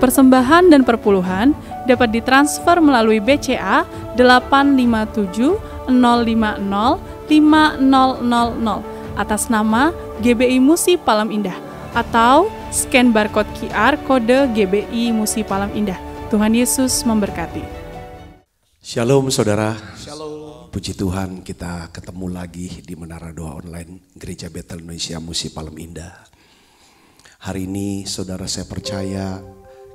persembahan dan perpuluhan dapat ditransfer melalui BCA 857 050 5000 atas nama GBI Musi Palem Indah atau scan barcode QR kode GBI Musi Palem Indah. Tuhan Yesus memberkati. Shalom saudara. Shalom. Puji Tuhan, kita ketemu lagi di Menara Doa Online Gereja Betel Indonesia Musi Palem Indah. Hari ini saudara, saya percaya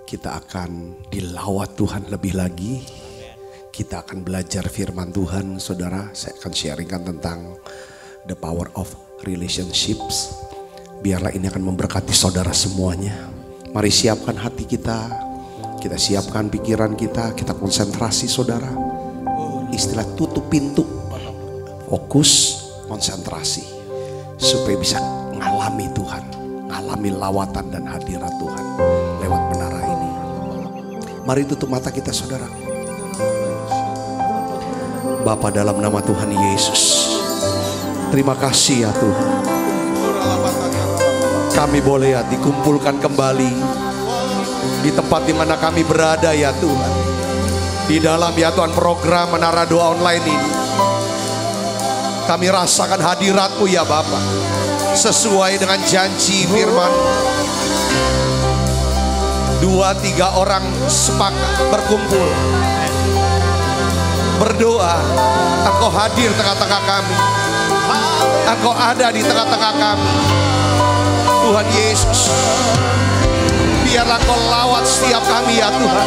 kita akan dilawat Tuhan lebih lagi. Kita akan belajar firman Tuhan. Saudara, saya akan sharingkan tentang the power of relationships. Biarlah ini akan memberkati saudara semuanya. Mari siapkan hati kita siapkan pikiran kita konsentrasi saudara. Istilah tutup pintu, fokus, konsentrasi, supaya bisa ngalami Tuhan, ngalami lawatan dan hadirat Tuhan lewat menara ini. Mari tutup mata kita saudara. Bapa, dalam nama Tuhan Yesus, terima kasih ya Tuhan. Kami boleh ya dikumpulkan kembali di tempat di mana kami berada ya Tuhan. Di dalam ya Tuhan program Menara Doa Online ini, kami rasakan hadirat-Mu ya Bapa. Sesuai dengan janji firman, 2-3 orang sepakat berkumpul berdoa, Engkau hadir tengah-tengah kami. Engkau ada di tengah-tengah kami. Tuhan Yesus, biarlah Kau lawat setiap kami ya Tuhan.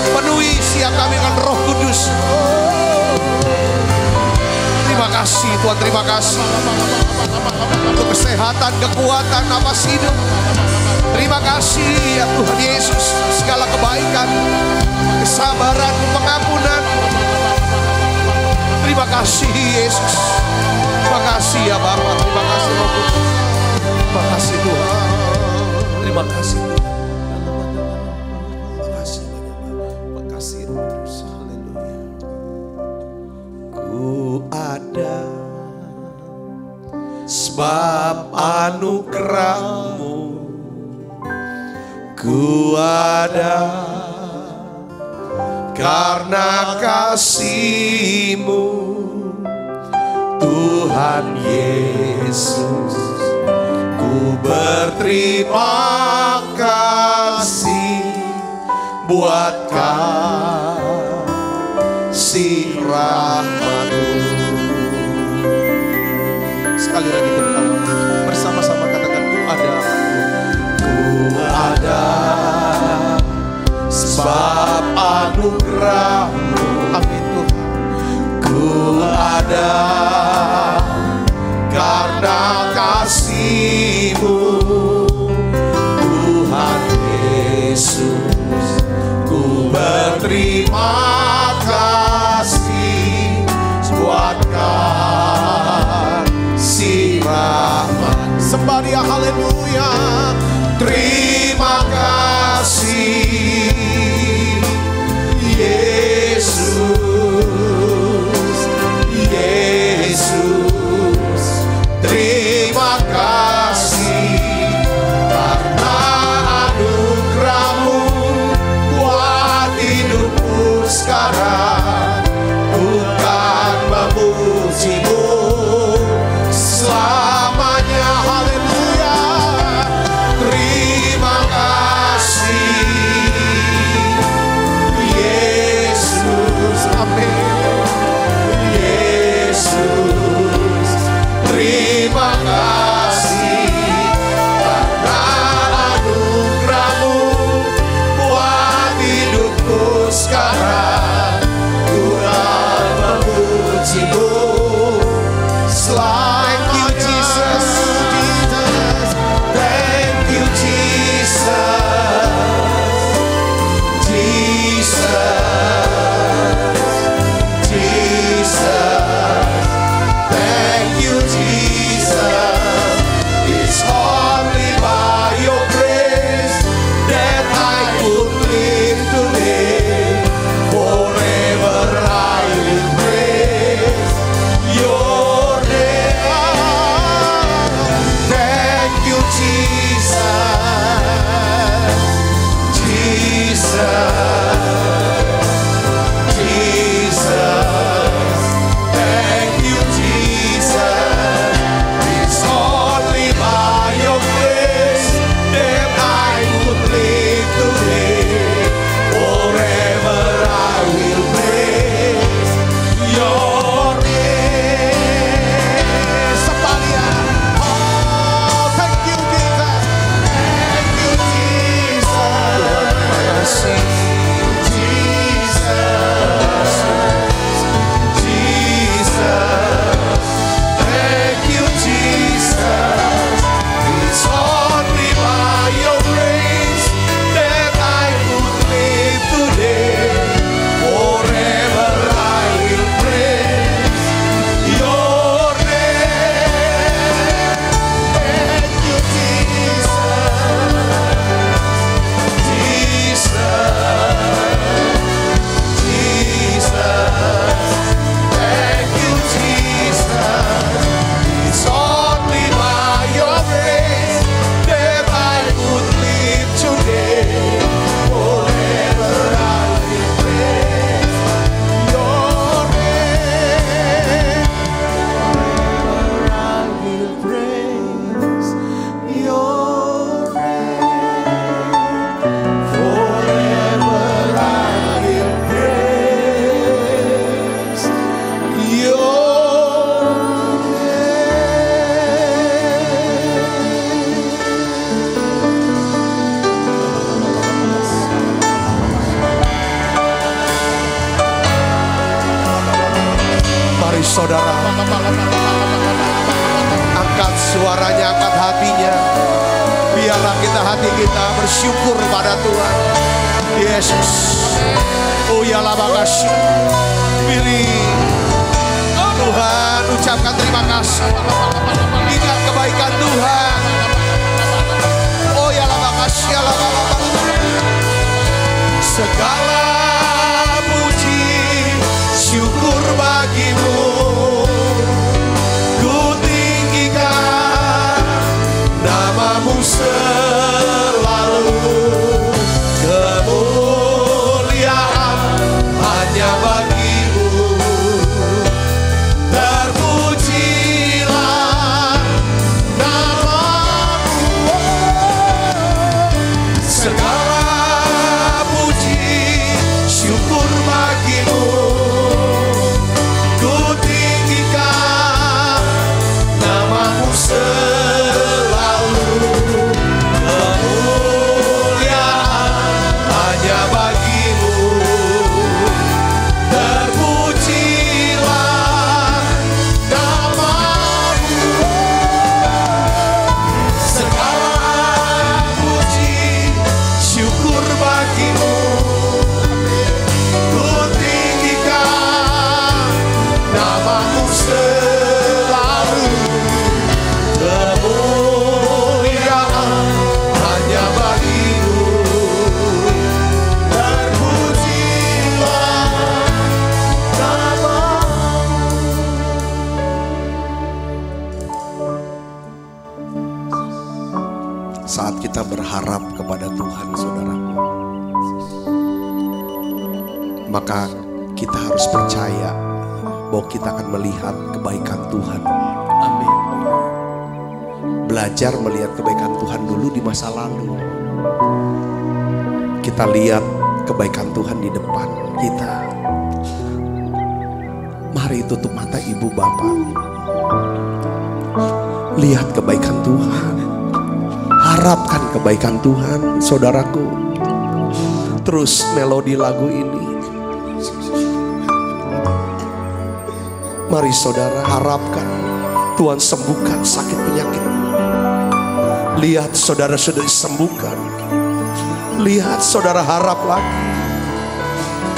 Penuhi setiap kami dengan Roh Kudus. Terima kasih Tuhan, terima kasih untuk kesehatan, kekuatan, napas hidup. Terima kasih ya Tuhan Yesus, segala kebaikan, kesabaran, pengampunan. Terima kasih Yesus. Terima kasih ya Bapa, terima kasih Roh Kudus. Terima kasih Tuhan. Terima kasih Tuhan. Terima kasih banyak Bapa. Terima kasih Roh Kudus. Haleluya. Ku ada sebab anugerah-Mu. Ku ada karena kasih-Mu, Tuhan Yesus. Ku berterima kasih buat kasih rahmat-Mu. Sekali lagi kita bersama-sama katakan, ku ada. Ku ada sebab anugerah-Mu. Amin Tuhan. Ku ada karena kasih-Mu, Tuhan Yesus. Ku berterima saudara. Angkat suaranya, angkat hatinya. Biarlah hati kita bersyukur pada Tuhan. Yesus. Oh ya lah makasih. Tuhan, ucapkan terima kasih. Ingat kebaikan Tuhan. Oh ya lah makasih, ya lah. Segala puji syukur bagimu, ku tinggikan namamu selalu. Kemuliaan hanya bagimu, terpujilah namamu. Segala puji syukur bagimu, ku tinggikan namamu selalu. Kemuliaan hanya bagimu, terpujilah namamu. Segala puji syukur bagimu, ku tinggikan namamu selalu. Kemuliaan hanya bagimu, terpujilah namamu. Saat kita berharap kepada Tuhan, saudaraku, maka kita harus percaya bahwa kita akan melihat kebaikan Tuhan. Amin. Belajar melihat kebaikan Tuhan dulu di masa lalu. Kita lihat kebaikan Tuhan di depan kita. Mari tutup mata ibu bapak. Lihat kebaikan Tuhan. Harapkan kebaikan Tuhan, saudaraku. Terus melodi lagu ini. Mari saudara harapkan Tuhan sembuhkan sakit penyakit. Lihat saudara sudah disembuhkan. Lihat saudara harap lagi.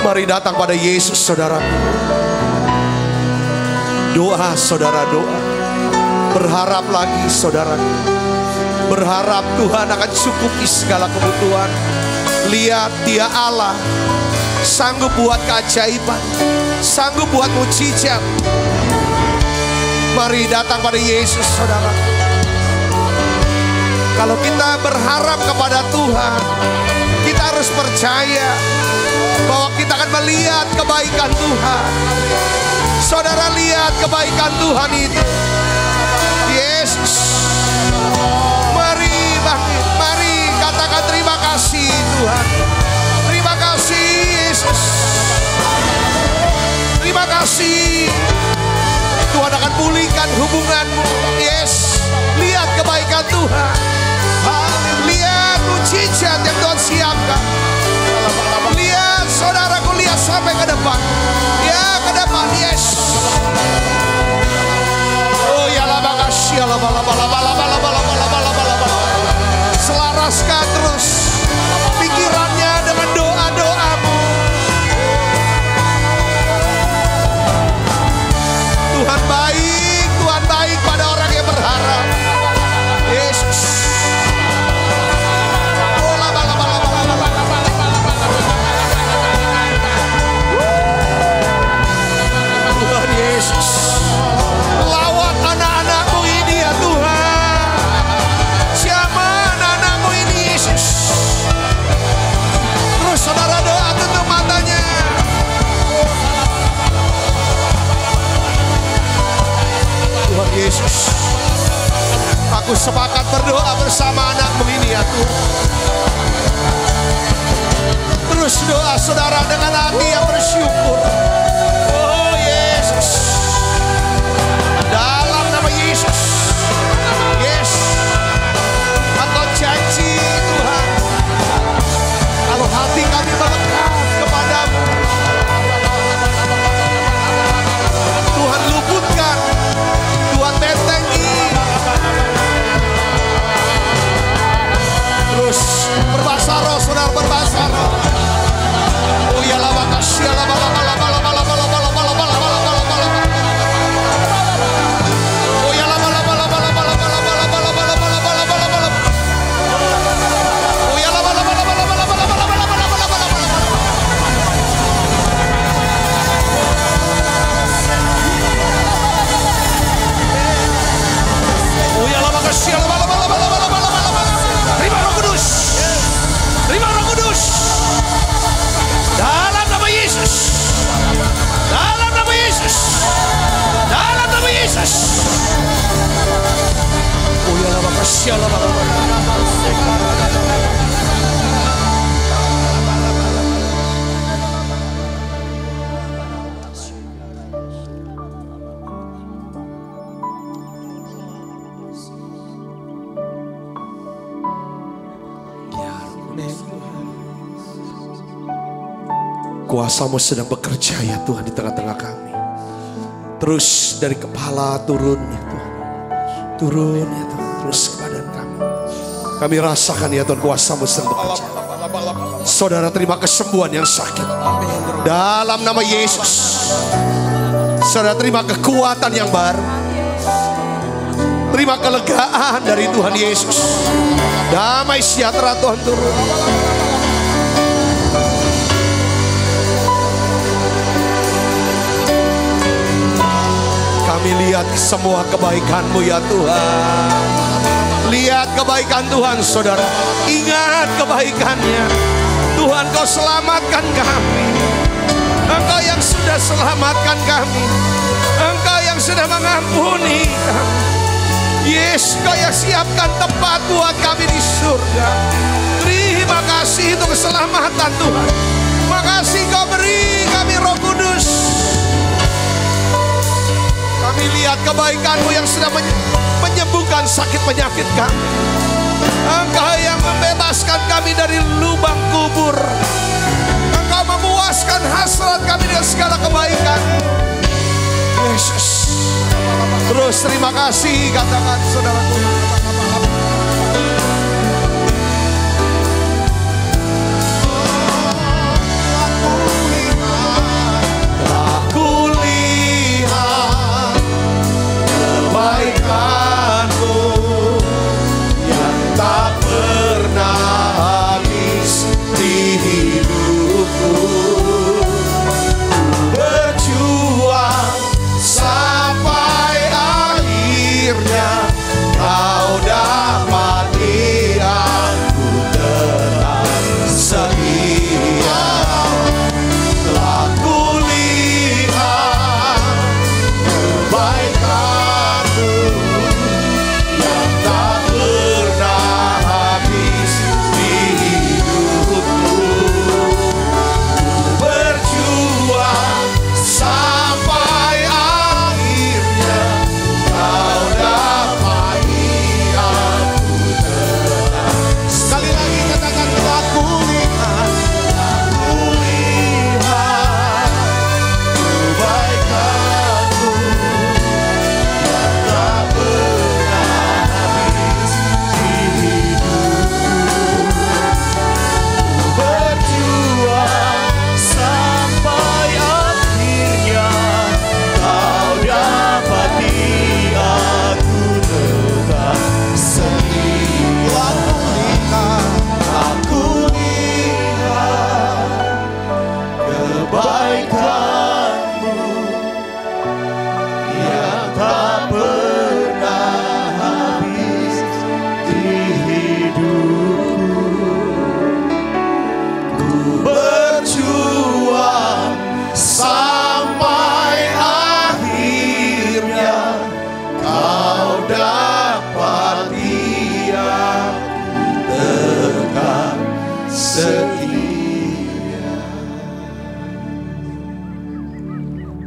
Mari datang pada Yesus saudaraku. Doa saudara, doa. Berharap lagi saudaraku. Berharap Tuhan akan cukupi segala kebutuhan. Lihat Dia Allah, sanggup buat keajaiban, sanggup buat mujizat. Mari datang pada Yesus saudara. Kalau kita berharap kepada Tuhan, kita harus percaya bahwa kita akan melihat kebaikan Tuhan. Saudara, lihat kebaikan Tuhan itu. Yesus. Mari bangkit, mari katakan terima kasih Tuhan. Terima kasih Yesus. Terima kasih. Tuhan akan pulihkan hubunganmu. Yes. Lihat kebaikan Tuhan. Lihat mujizat yang Tuhan siapkan. Lihat saudaraku, lihat sampai ke depan. Ya ke depan, yes. Oh ya lah makasih, ya lah selaraskan terus pikirannya dengan doa-doamu. Tuhan baik pada orang yang berharap. Yesus. Tuhan Yesus, lawat anak-anakmu ini ya Tuhan. Siapa anak-anakmu ini Yesus? Terus saudara doa, tutup matanya. Tuhan Yesus, aku sepakat berdoa bersama anakmu ini ya Tuhan. Terus doa saudara dengan hati yang bersyukur. Oh Yesus, dalam nama Yesus. Yes, Engkau janji Tuhan, kalau hati kami melekat kepadamu, Tuhan luka Kudus. Berbahasa roh, saudara, berbahasa roh. Oh ya lama kasih lama lama lama lama lama lama lama lama lama lama lama. Oh ya lama lama lama lama lama lama lama lama lama lama lama lama. Oh ya lama lama lama lama lama lama lama lama lama lama. Oh ya lama kasih lama lama lama lama lama lama. Terima Roh Kudus. Terima Roh Kudus. Dalam nama Yesus. Dalam nama Yesus. Dalam nama Yesus. Oh ya lama kasih lama lama. Kuasa-Mu sedang bekerja ya Tuhan di tengah-tengah kami. Terus dari kepala turun ya Tuhan. Turun ya Tuhan. Terus ke badan kami. Kami rasakan ya Tuhan kuasa-Mu sedang bekerja. Saudara terima kesembuhan yang sakit. Dalam nama Yesus. Saudara terima kekuatan yang baru. Terima kelegaan dari Tuhan Yesus. Damai sejahtera Tuhan turun. Kami lihat semua kebaikan-Mu ya Tuhan. Lihat kebaikan Tuhan saudara. Ingat kebaikannya. Tuhan Kau selamatkan kami. Engkau yang sudah selamatkan kami. Engkau yang sudah mengampuni kami. Yes, Kau yang siapkan tempat buat kami di surga. Terima kasih untuk keselamatan Tuhan. Makasih Kau beri kami Roh Kudus. Kami lihat kebaikan-Mu yang sudah menyembuhkan sakit penyakit kami. Engkau yang membebaskan kami dari lubang kubur. Engkau memuaskan hasrat kami dengan segala kebaikan. Yesus. Terus terima kasih katakan saudaraku. Kebaikan-Mu yang tak pernah habis di hidupku. Berjuang sampai akhirnya Kau dapati aku tetap setia. Telah kulihat kebaikan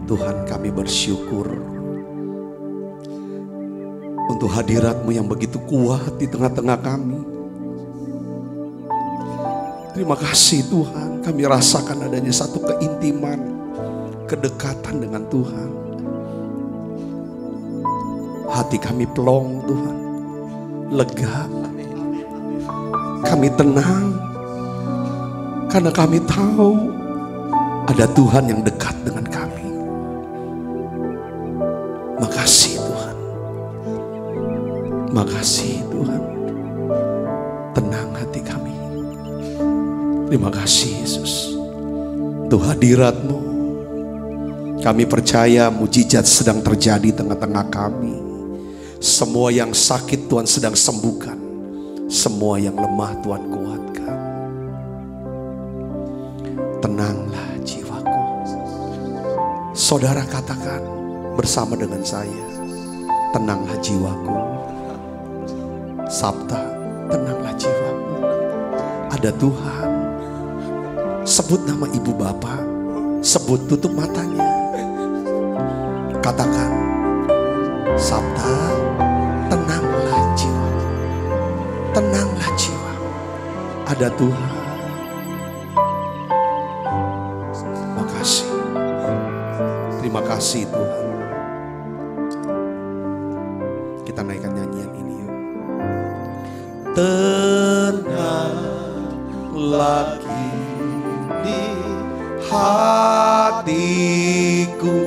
Tuhan, kami bersyukur untuk hadirat-Mu yang begitu kuat di tengah-tengah kami. Terima kasih Tuhan, kami rasakan adanya satu keintiman, kedekatan dengan Tuhan. Hati kami plong Tuhan, lega. Kami tenang karena kami tahu ada Tuhan yang dekat dengan kami. Makasih Tuhan. Makasih Tuhan. Tenang hati kami. Terima kasih Yesus. Untuk hadirat-Mu, kami percaya mujizat sedang terjadi tengah-tengah kami. Semua yang sakit Tuhan sedang sembuhkan. Semua yang lemah Tuhan kuatkan. Tenanglah jiwaku. Saudara katakan bersama dengan saya, tenanglah jiwaku. Sabta, tenanglah jiwaku. Ada Tuhan. Sebut nama ibu bapak, sebut, tutup matanya. Katakan, Sabta, tenanglah jiwa. Tenanglah jiwa. Ada Tuhan. Makasih. Terima kasih Tuhan. Kita naikkan nyanyian ini yuk. Tenanglah di hatiku,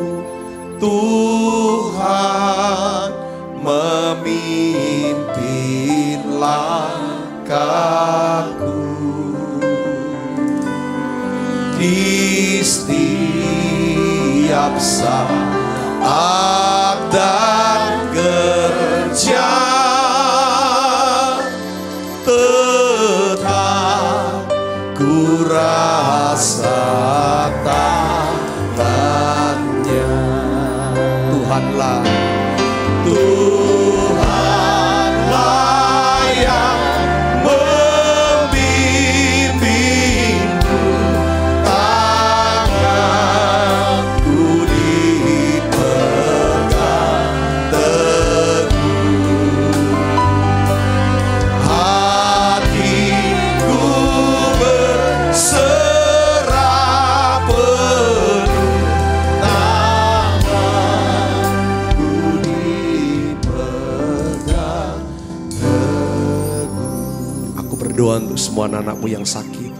Tuhan memimpin langkahku. Di setiap saat dan kerja tetap ku rasa tangannya. Tuhanlah, Tuhanlah yang membimbingku, tanganku dipegang teguh, hatiku berserah penuh, tanganku dipegang teguh. Aku berdoa untuk semua anak-anak-Mu yang sakit,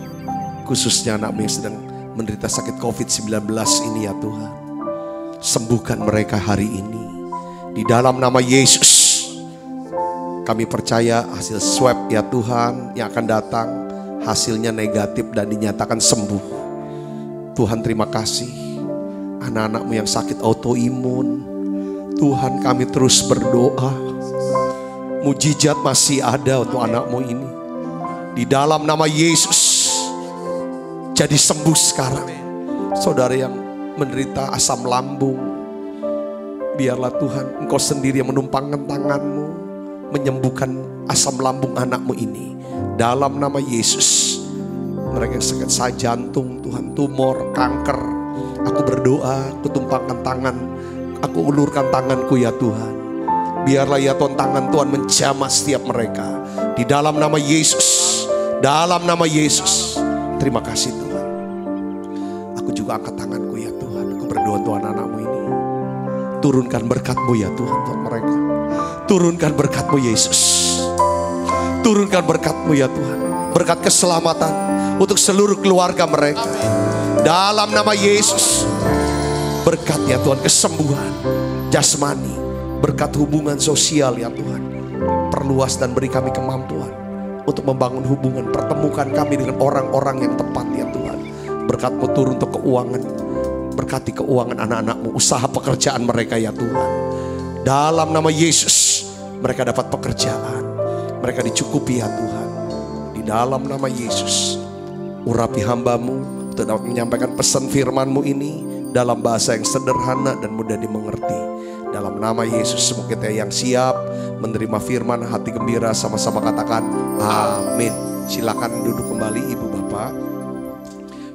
khususnya anak-Mu yang sedang menderita sakit COVID-19 ini ya Tuhan. Sembuhkan mereka hari ini. Di dalam nama Yesus, kami percaya hasil swab ya Tuhan yang akan datang, hasilnya negatif dan dinyatakan sembuh. Tuhan terima kasih. Anak-anak-Mu yang sakit autoimun, Tuhan kami terus berdoa. Mujizat masih ada untuk anak-Mu ini. Di dalam nama Yesus, jadi sembuh sekarang. Saudara yang menderita asam lambung, biarlah Tuhan Engkau sendiri yang menumpangkan tangan-Mu, menyembuhkan asam lambung anak-Mu ini. Dalam nama Yesus, mereka yang sakit jantung, Tuhan, tumor, kanker, aku berdoa, aku tumpangkan tangan, aku ulurkan tanganku ya Tuhan. Biarlah ya Tuhan, tangan Tuhan menjamah setiap mereka. Di dalam nama Yesus, dalam nama Yesus. Terima kasih Tuhan. Aku juga angkat tanganku ya Tuhan. Aku berdoa Tuhan anak-Mu ini. Turunkan berkat-Mu ya Tuhan buat mereka. Turunkan berkat-Mu Yesus. Turunkan berkat-Mu ya Tuhan. Berkat keselamatan untuk seluruh keluarga mereka. Dalam nama Yesus. Berkat ya Tuhan, kesembuhan jasmani. Berkat hubungan sosial ya Tuhan. Perluas dan beri kami kemampuan untuk membangun hubungan. Pertemukan kami dengan orang-orang yang tepat ya Tuhan. Berkat-Mu turun untuk keuangan. Berkati keuangan anak-anak-Mu, usaha pekerjaan mereka ya Tuhan. Dalam nama Yesus, mereka dapat pekerjaan. Mereka dicukupi ya Tuhan. Di dalam nama Yesus, urapi hamba-Mu untuk dapat menyampaikan pesan firman-Mu ini dalam bahasa yang sederhana dan mudah dimengerti. Dalam nama Yesus, semoga kita yang siap menerima firman, hati gembira, sama-sama katakan amin. Silakan duduk kembali Ibu Bapak.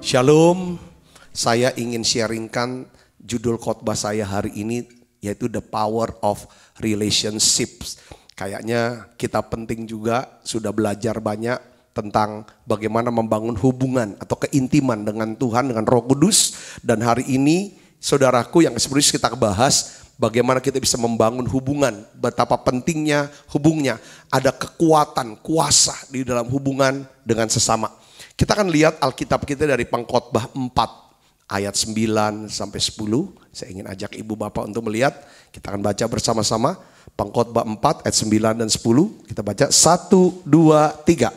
Shalom. Saya ingin sharingkan judul khotbah saya hari ini, yaitu The Power of Relationships. Kayaknya kita penting juga sudah belajar banyak tentang bagaimana membangun hubungan atau keintiman dengan Tuhan, dengan Roh Kudus. Dan hari ini saudaraku, yang sebenarnya kita bahas bagaimana kita bisa membangun hubungan, betapa pentingnya hubungnya. Ada kekuatan, kuasa di dalam hubungan dengan sesama. Kita akan lihat Alkitab kita dari Pengkhotbah 4 ayat 9 sampai 10. Saya ingin ajak ibu bapak untuk melihat. Kita akan baca bersama-sama Pengkhotbah 4 ayat 9 dan 10. Kita baca 1, 2, 3.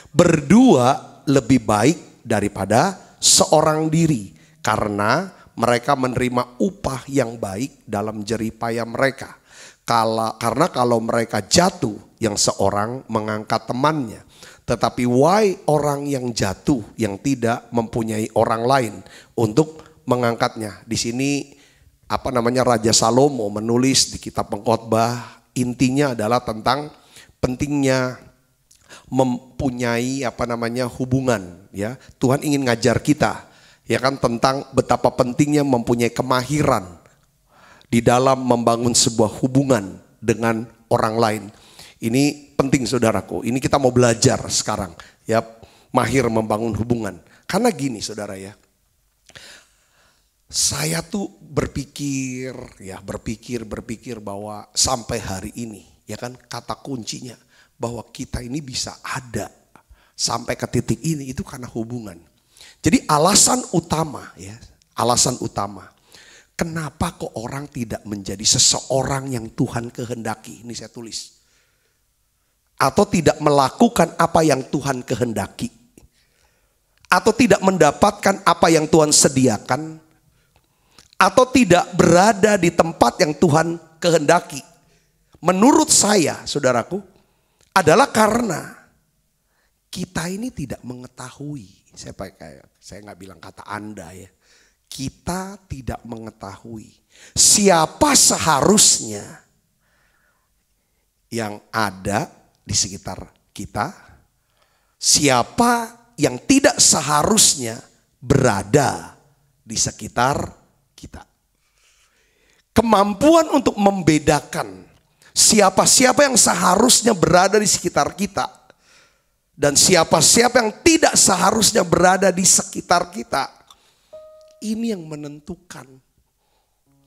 Berdua lebih baik daripada seorang diri, karena mereka menerima upah yang baik dalam jerih payah mereka. Karena kalau mereka jatuh, yang seorang mengangkat temannya. Tetapi wahai orang yang jatuh, yang tidak mempunyai orang lain untuk mengangkatnya. Di sini Raja Salomo menulis di kitab Pengkhotbah, intinya adalah tentang pentingnya mempunyai hubungan, ya. Tuhan ingin ngajar kita, ya kan, tentang betapa pentingnya mempunyai kemahiran di dalam membangun sebuah hubungan dengan orang lain. Ini penting saudaraku. Ini kita mau belajar sekarang, ya, mahir membangun hubungan. Karena gini saudara ya. Saya tuh berpikir bahwa sampai hari ini, ya kan, kata kuncinya bahwa kita ini bisa ada sampai ke titik ini itu karena hubungan. Jadi alasan utama kenapa kok orang tidak menjadi seseorang yang Tuhan kehendaki, ini saya tulis. Atau tidak melakukan apa yang Tuhan kehendaki, atau tidak mendapatkan apa yang Tuhan sediakan, atau tidak berada di tempat yang Tuhan kehendaki. Menurut saya, saudaraku, adalah karena kita ini tidak mengetahui. Saya nggak bilang kata Anda ya. Kita tidak mengetahui siapa seharusnya yang ada di sekitar kita, siapa yang tidak seharusnya berada di sekitar kita. Kemampuan untuk membedakan siapa-siapa yang seharusnya berada di sekitar kita dan siapa-siapa yang tidak seharusnya berada di sekitar kita, ini yang menentukan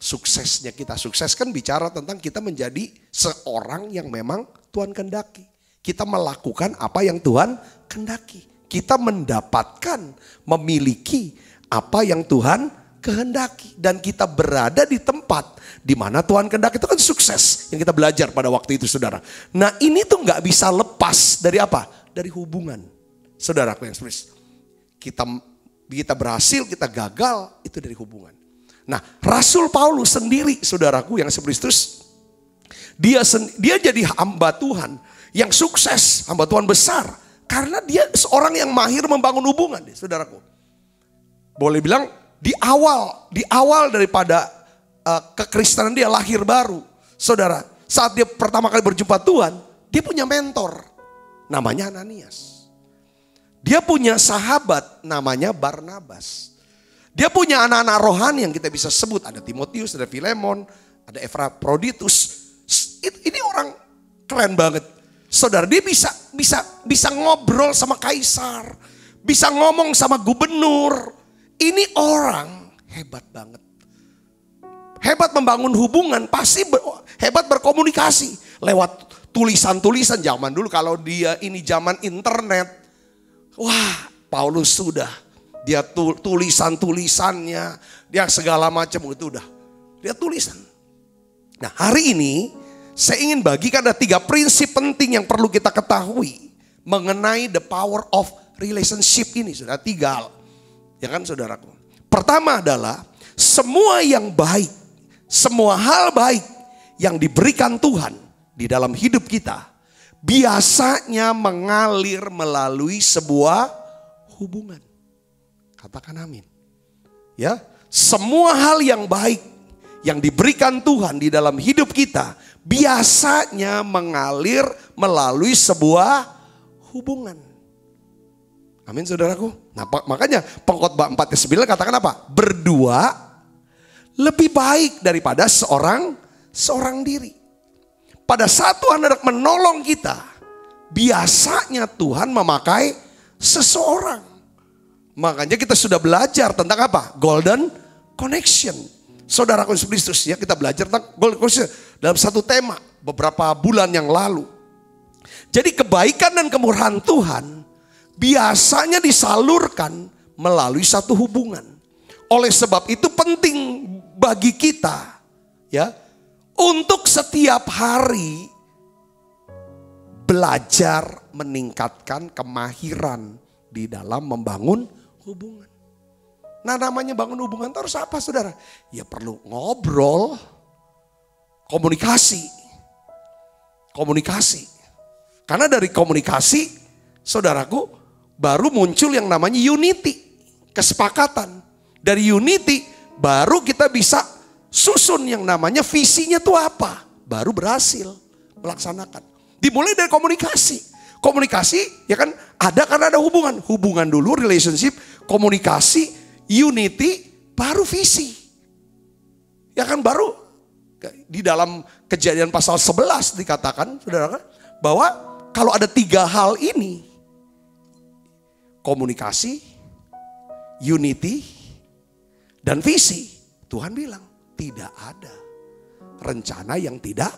suksesnya kita. Sukses kan bicara tentang kita menjadi seorang yang memang Tuhan kehendaki. Kita melakukan apa yang Tuhan kehendaki. Kita mendapatkan, memiliki apa yang Tuhan kehendaki. Dan kita berada di tempat di mana Tuhan kehendaki. Itu kan sukses yang kita belajar pada waktu itu saudara. Nah ini tuh gak bisa lepas dari apa? Dari hubungan. Saudaraku yang serius. Kita berhasil, kita gagal, itu dari hubungan. Nah Rasul Paulus sendiri saudaraku yang Kristus, dia jadi hamba Tuhan yang sukses, hamba Tuhan besar. Karena dia seorang yang mahir membangun hubungan, saudaraku. Boleh bilang di awal daripada kekristenan dia lahir baru. Saudara, saat dia pertama kali berjumpa Tuhan, dia punya mentor. Namanya Ananias. Dia punya sahabat namanya Barnabas. Dia punya anak-anak rohani yang kita bisa sebut. Ada Timotius, ada Filemon, ada Epafroditus. Ini orang keren banget. Saudara, dia bisa ngobrol sama kaisar, bisa ngomong sama gubernur. Ini orang hebat banget. Hebat membangun hubungan, pasti hebat berkomunikasi lewat tulisan-tulisan zaman dulu. Kalau dia ini zaman internet, wah, Paulus sudah dia tulisan-tulisannya, dia segala macam itu udah dia tulisan. Nah, hari ini saya ingin bagikan ada 3 prinsip penting yang perlu kita ketahui mengenai the power of relationship ini. Sudah 3 hal. Ya kan saudaraku. Pertama adalah semua yang baik, semua hal baik yang diberikan Tuhan di dalam hidup kita biasanya mengalir melalui sebuah hubungan. Katakan amin. Ya, semua hal yang baik yang diberikan Tuhan di dalam hidup kita biasanya mengalir melalui sebuah hubungan. Amin saudaraku. Nah makanya Pengkhotbah 4:9 katakan apa? Berdua lebih baik daripada seorang diri. Pada saat Tuhan hendak menolong kita, biasanya Tuhan memakai seseorang. Makanya kita sudah belajar tentang apa? Golden connection. Saudaraku Kristus, ya kita belajar tentang Golden Conciliation dalam satu tema beberapa bulan yang lalu. Jadi kebaikan dan kemurahan Tuhan biasanya disalurkan melalui satu hubungan. Oleh sebab itu penting bagi kita, ya, untuk setiap hari belajar meningkatkan kemahiran di dalam membangun hubungan. Nah, namanya bangun hubungan itu harus apa, saudara? Ya perlu ngobrol, komunikasi. Komunikasi. Karena dari komunikasi, saudaraku, baru muncul yang namanya unity, kesepakatan. Dari unity baru kita bisa susun yang namanya visinya itu apa. Baru berhasil melaksanakan. Dimulai dari komunikasi. Komunikasi ya kan ada karena ada hubungan. Hubungan dulu, relationship, komunikasi, unity, baru visi. Ya kan baru di dalam Kejadian pasal 11 dikatakan, saudara, bahwa kalau ada 3 hal ini, komunikasi, unity, dan visi, Tuhan bilang tidak ada rencana yang tidak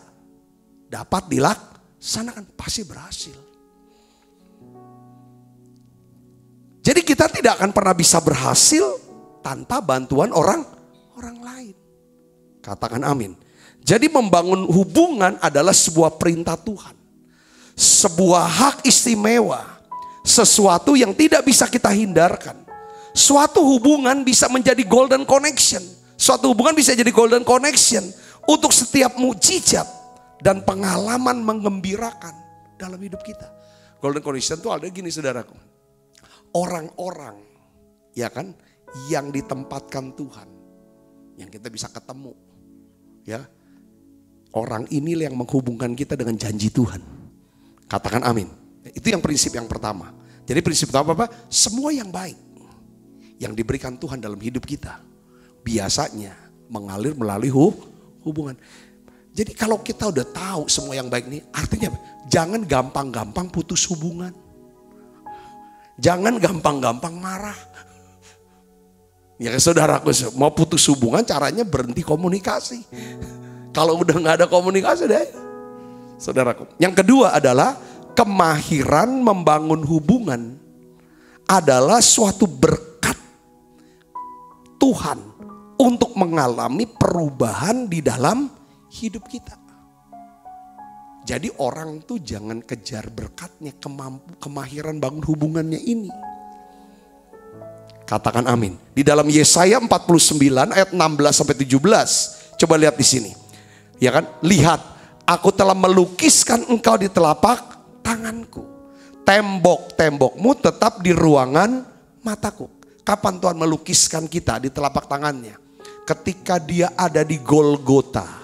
dapat dilaksanakan, pasti berhasil. Jadi kita tidak akan pernah bisa berhasil tanpa bantuan orang lain. Katakan amin. Jadi membangun hubungan adalah sebuah perintah Tuhan. Sebuah hak istimewa. Sesuatu yang tidak bisa kita hindarkan. Suatu hubungan bisa menjadi golden connection. Suatu hubungan bisa jadi golden connection untuk setiap mukjizat dan pengalaman menggembirakan dalam hidup kita. Golden connection itu ada gini, saudaraku. Orang-orang ya kan yang ditempatkan Tuhan, yang kita bisa ketemu, ya, orang inilah yang menghubungkan kita dengan janji Tuhan. Katakan amin. Itu yang prinsip yang pertama. Jadi prinsip pertama apa? Semua yang baik yang diberikan Tuhan dalam hidup kita biasanya mengalir melalui hubungan. Jadi kalau kita udah tahu semua yang baik ini, artinya apa? Jangan gampang-gampang putus hubungan. Jangan gampang-gampang marah. Ya saudaraku, mau putus hubungan caranya berhenti komunikasi. Kalau udah gak ada komunikasi deh, saudaraku. Yang kedua adalah kemahiran membangun hubungan adalah suatu berkat Tuhan untuk mengalami perubahan di dalam hidup kita. Jadi orang tuh jangan kejar berkatnya, kemahiran bangun hubungannya ini. Katakan amin. Di dalam Yesaya 49 ayat 16 sampai 17. Coba lihat di sini. Ya kan? Lihat, aku telah melukiskan engkau di telapak tanganku. Tembok-tembokmu tetap di ruangan mataku. Kapan Tuhan melukiskan kita di telapak tangannya? Ketika dia ada di Golgota.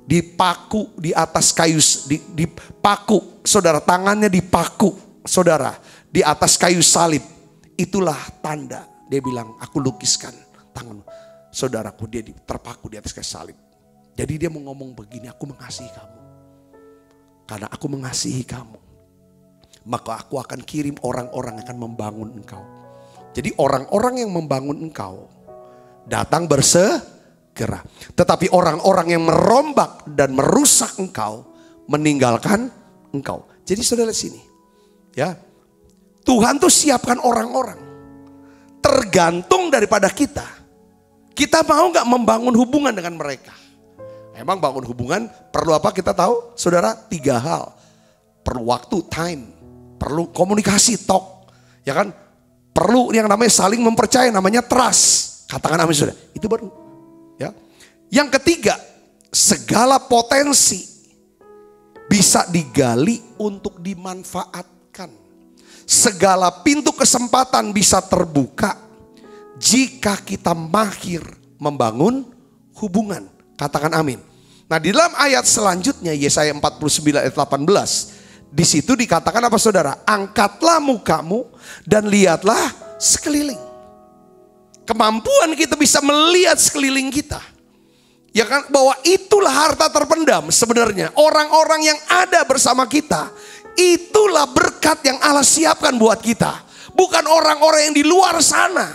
Dipaku di atas kayu, dipaku, saudara, tangannya dipaku, saudara, di atas kayu salib. Itulah tanda, dia bilang, aku lukiskan tanganmu. Saudaraku, dia terpaku di atas kayu salib. Jadi dia mau ngomong begini, aku mengasihi kamu. Karena aku mengasihi kamu, maka aku akan kirim orang-orang yang akan membangun engkau. Jadi orang-orang yang membangun engkau datang bersegera. Tetapi orang-orang yang merombak dan merusak engkau meninggalkan engkau. Jadi saudara sini, ya, Tuhan tuh siapkan orang-orang. Tergantung daripada kita. Kita mau gak membangun hubungan dengan mereka? Emang bangun hubungan perlu apa kita tahu? Saudara, 3 hal. Perlu waktu, time. Perlu komunikasi, talk. Ya kan? Perlu yang namanya saling mempercayai, namanya trust. Katakan amin, saudara. Itu baru. Ya. Yang ketiga, segala potensi bisa digali untuk dimanfaatkan. Segala pintu kesempatan bisa terbuka jika kita mahir membangun hubungan. Katakan amin. Nah, di dalam ayat selanjutnya Yesaya 49 ayat 18, di situ dikatakan apa, saudara? Angkatlah mukamu dan lihatlah sekeliling. Kemampuan kita bisa melihat sekeliling kita. Ya kan, bahwa itulah harta terpendam sebenarnya. Orang-orang yang ada bersama kita, itulah berkat yang Allah siapkan buat kita. Bukan orang-orang yang di luar sana.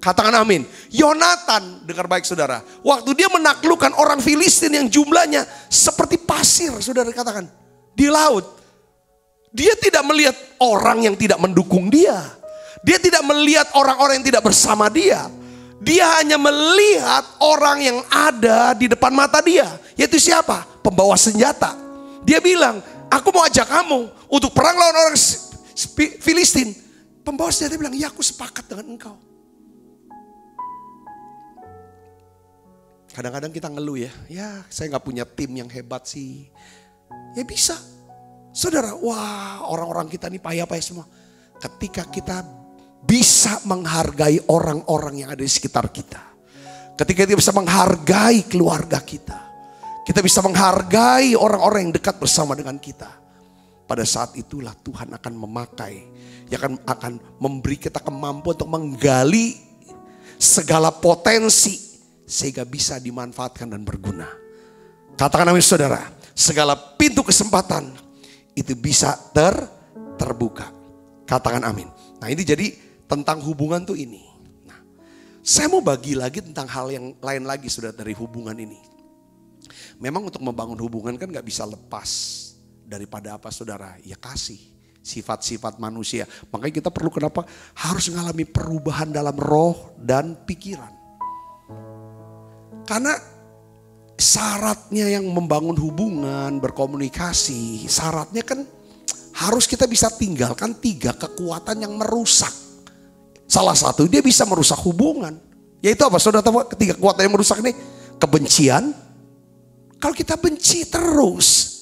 Katakan amin. Yonatan, dengar baik saudara. Waktu dia menaklukkan orang Filistin yang jumlahnya seperti pasir, saudara katakan. Di laut. Dia tidak melihat orang yang tidak mendukung dia. Dia tidak melihat orang-orang yang tidak bersama dia. Dia hanya melihat orang yang ada di depan mata dia. Yaitu siapa? Pembawa senjata. Dia bilang, aku mau ajak kamu untuk perang lawan orang Filistin. Pembawa senjata bilang, ya aku sepakat dengan engkau. Kadang-kadang kita ngeluh ya saya gak punya tim yang hebat sih. Ya bisa. Saudara, wah orang-orang kita ini payah-payah semua. Ketika kita bisa menghargai orang-orang yang ada di sekitar kita. Ketika kita bisa menghargai keluarga kita. Kita bisa menghargai orang-orang yang dekat bersama dengan kita. Pada saat itulah Tuhan akan memakai. Yang akan memberi kita kemampuan untuk menggali segala potensi. Sehingga bisa dimanfaatkan dan berguna. Katakan amin saudara. Segala pintu kesempatan itu bisa terbuka. Katakan amin. Nah ini jadi tentang hubungan tuh ini. Nah, saya mau bagi lagi tentang hal yang lain lagi saudara dari hubungan ini. Memang untuk membangun hubungan kan gak bisa lepas daripada apa saudara? Ya kasih. Sifat-sifat manusia. Makanya kita perlu kenapa? Harus mengalami perubahan dalam roh dan pikiran. Karena syaratnya yang membangun hubungan, berkomunikasi, syaratnya kan harus kita bisa tinggalkan 3 kekuatan yang merusak. Salah satu dia bisa merusak hubungan. Yaitu apa? Saudara tahu 3 kekuatan yang merusak ini? Kebencian. Kalau kita benci terus,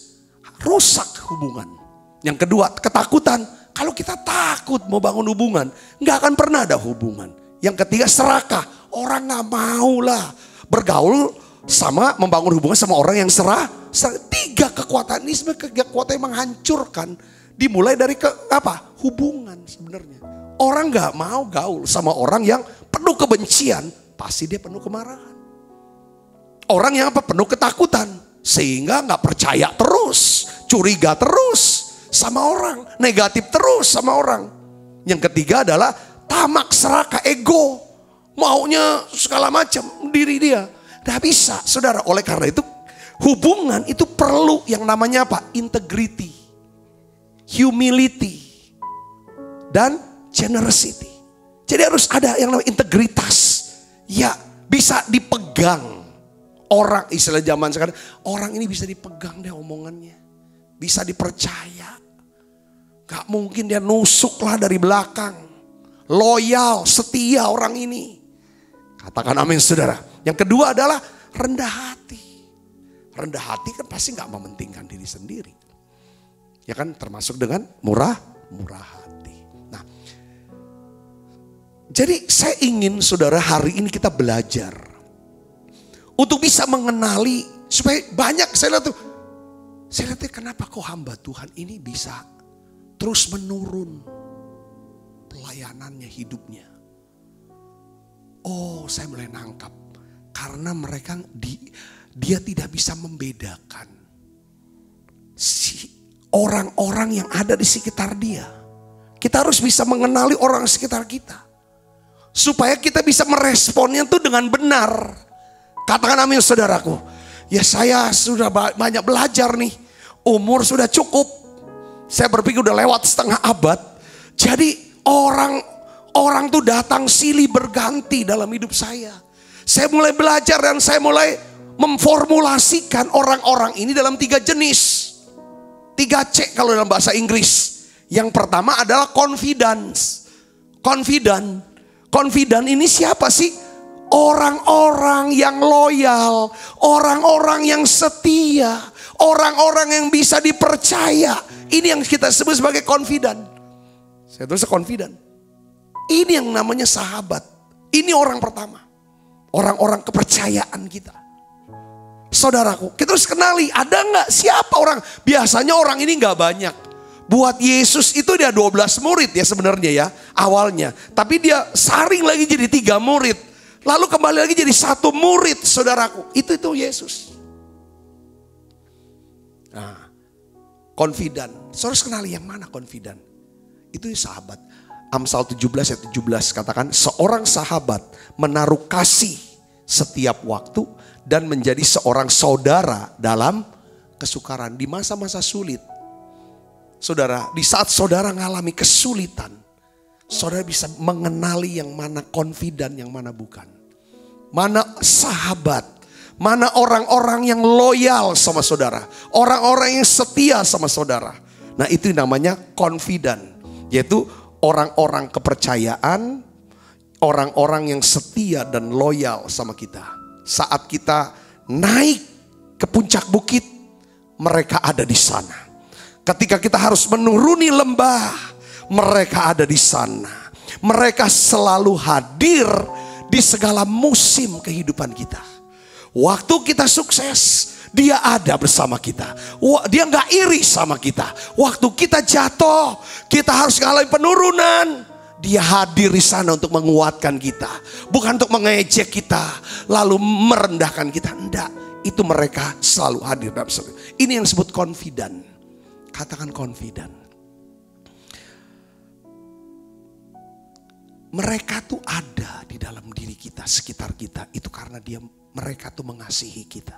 rusak hubungan. Yang kedua, ketakutan. Kalau kita takut mau bangun hubungan, nggak akan pernah ada hubungan. Yang ketiga, serakah. Orang nggak mau lah bergaul sama membangun hubungan sama orang yang serah. 3 kekuatan ini sebenarnya kekuatan yang menghancurkan. Dimulai dari hubungan sebenarnya. Orang gak mau gaul sama orang yang penuh kebencian. Pasti dia penuh kemarahan. Orang yang penuh ketakutan. Sehingga gak percaya terus. Curiga terus sama orang. Negatif terus sama orang. Yang ketiga adalah tamak, serakah, ego. Maunya segala macam diri dia. Gak bisa saudara. Oleh karena itu hubungan itu perlu yang namanya apa? Integrity, humility, dan generosity. Jadi harus ada yang namanya integritas. Ya bisa dipegang. Orang istilah zaman sekarang. Orang ini bisa dipegang deh omongannya. Bisa dipercaya. Gak mungkin dia nusuk lah dari belakang. Loyal, setia orang ini. Katakan amin saudara. Yang kedua adalah rendah hati. Rendah hati kan pasti gak mementingkan diri sendiri. Ya kan termasuk dengan murah hati. Nah, jadi saya ingin saudara hari ini kita belajar. Untuk bisa mengenali supaya banyak saya lihat kenapa kok hamba Tuhan ini bisa terus menurun pelayanannya, hidupnya. Oh, saya mulai nangkap. Karena mereka dia tidak bisa membedakan orang-orang yang ada di sekitar dia. Kita harus bisa mengenali orang sekitar kita. Supaya kita bisa meresponnya itu dengan benar. Katakan amin saudaraku. Ya saya sudah banyak belajar nih. Umur sudah cukup. Saya berpikir udah lewat setengah abad. Jadi orang tuh datang silih berganti dalam hidup saya. Saya mulai belajar dan saya mulai memformulasikan orang-orang ini dalam 3 jenis. 3C kalau dalam bahasa Inggris. Yang pertama adalah confidence. Confident ini siapa sih? Orang-orang yang loyal, orang-orang yang setia, orang-orang yang bisa dipercaya. Ini yang kita sebut sebagai confident. Saya tulis confident. Ini yang namanya sahabat. Ini orang pertama. Orang-orang kepercayaan kita. Saudaraku, kita harus kenali ada gak siapa orang. Biasanya orang ini gak banyak. Buat Yesus itu dia 12 murid ya sebenarnya ya awalnya. Tapi dia saring lagi jadi 3 murid. Lalu kembali lagi jadi 1 murid saudaraku. Itu Yesus. Nah, confident. Saudara harus kenali yang mana confident. Itu sahabat. Amsal 17 ayat 17 katakan, seorang sahabat menaruh kasih setiap waktu dan menjadi seorang saudara dalam kesukaran. Di masa-masa sulit, saudara, di saat saudara mengalami kesulitan, saudara bisa mengenali yang mana confident, yang mana bukan. Mana sahabat, mana orang-orang yang loyal sama saudara, orang-orang yang setia sama saudara. Nah, itu namanya confident, yaitu orang-orang kepercayaan, orang-orang yang setia dan loyal sama kita. Saat kita naik ke puncak bukit, mereka ada di sana. Ketika kita harus menuruni lembah, mereka ada di sana. Mereka selalu hadir di segala musim kehidupan kita. Waktu kita sukses, dia ada bersama kita. Dia gak iri sama kita. Waktu kita jatuh, kita harus mengalami penurunan, dia hadir di sana untuk menguatkan kita. Bukan untuk mengejek kita, lalu merendahkan kita. Enggak, itu mereka selalu hadir dalam hidup. Ini yang disebut confident. Katakan confident. Mereka tuh ada di dalam diri kita, sekitar kita. Itu karena mereka tuh mengasihi kita.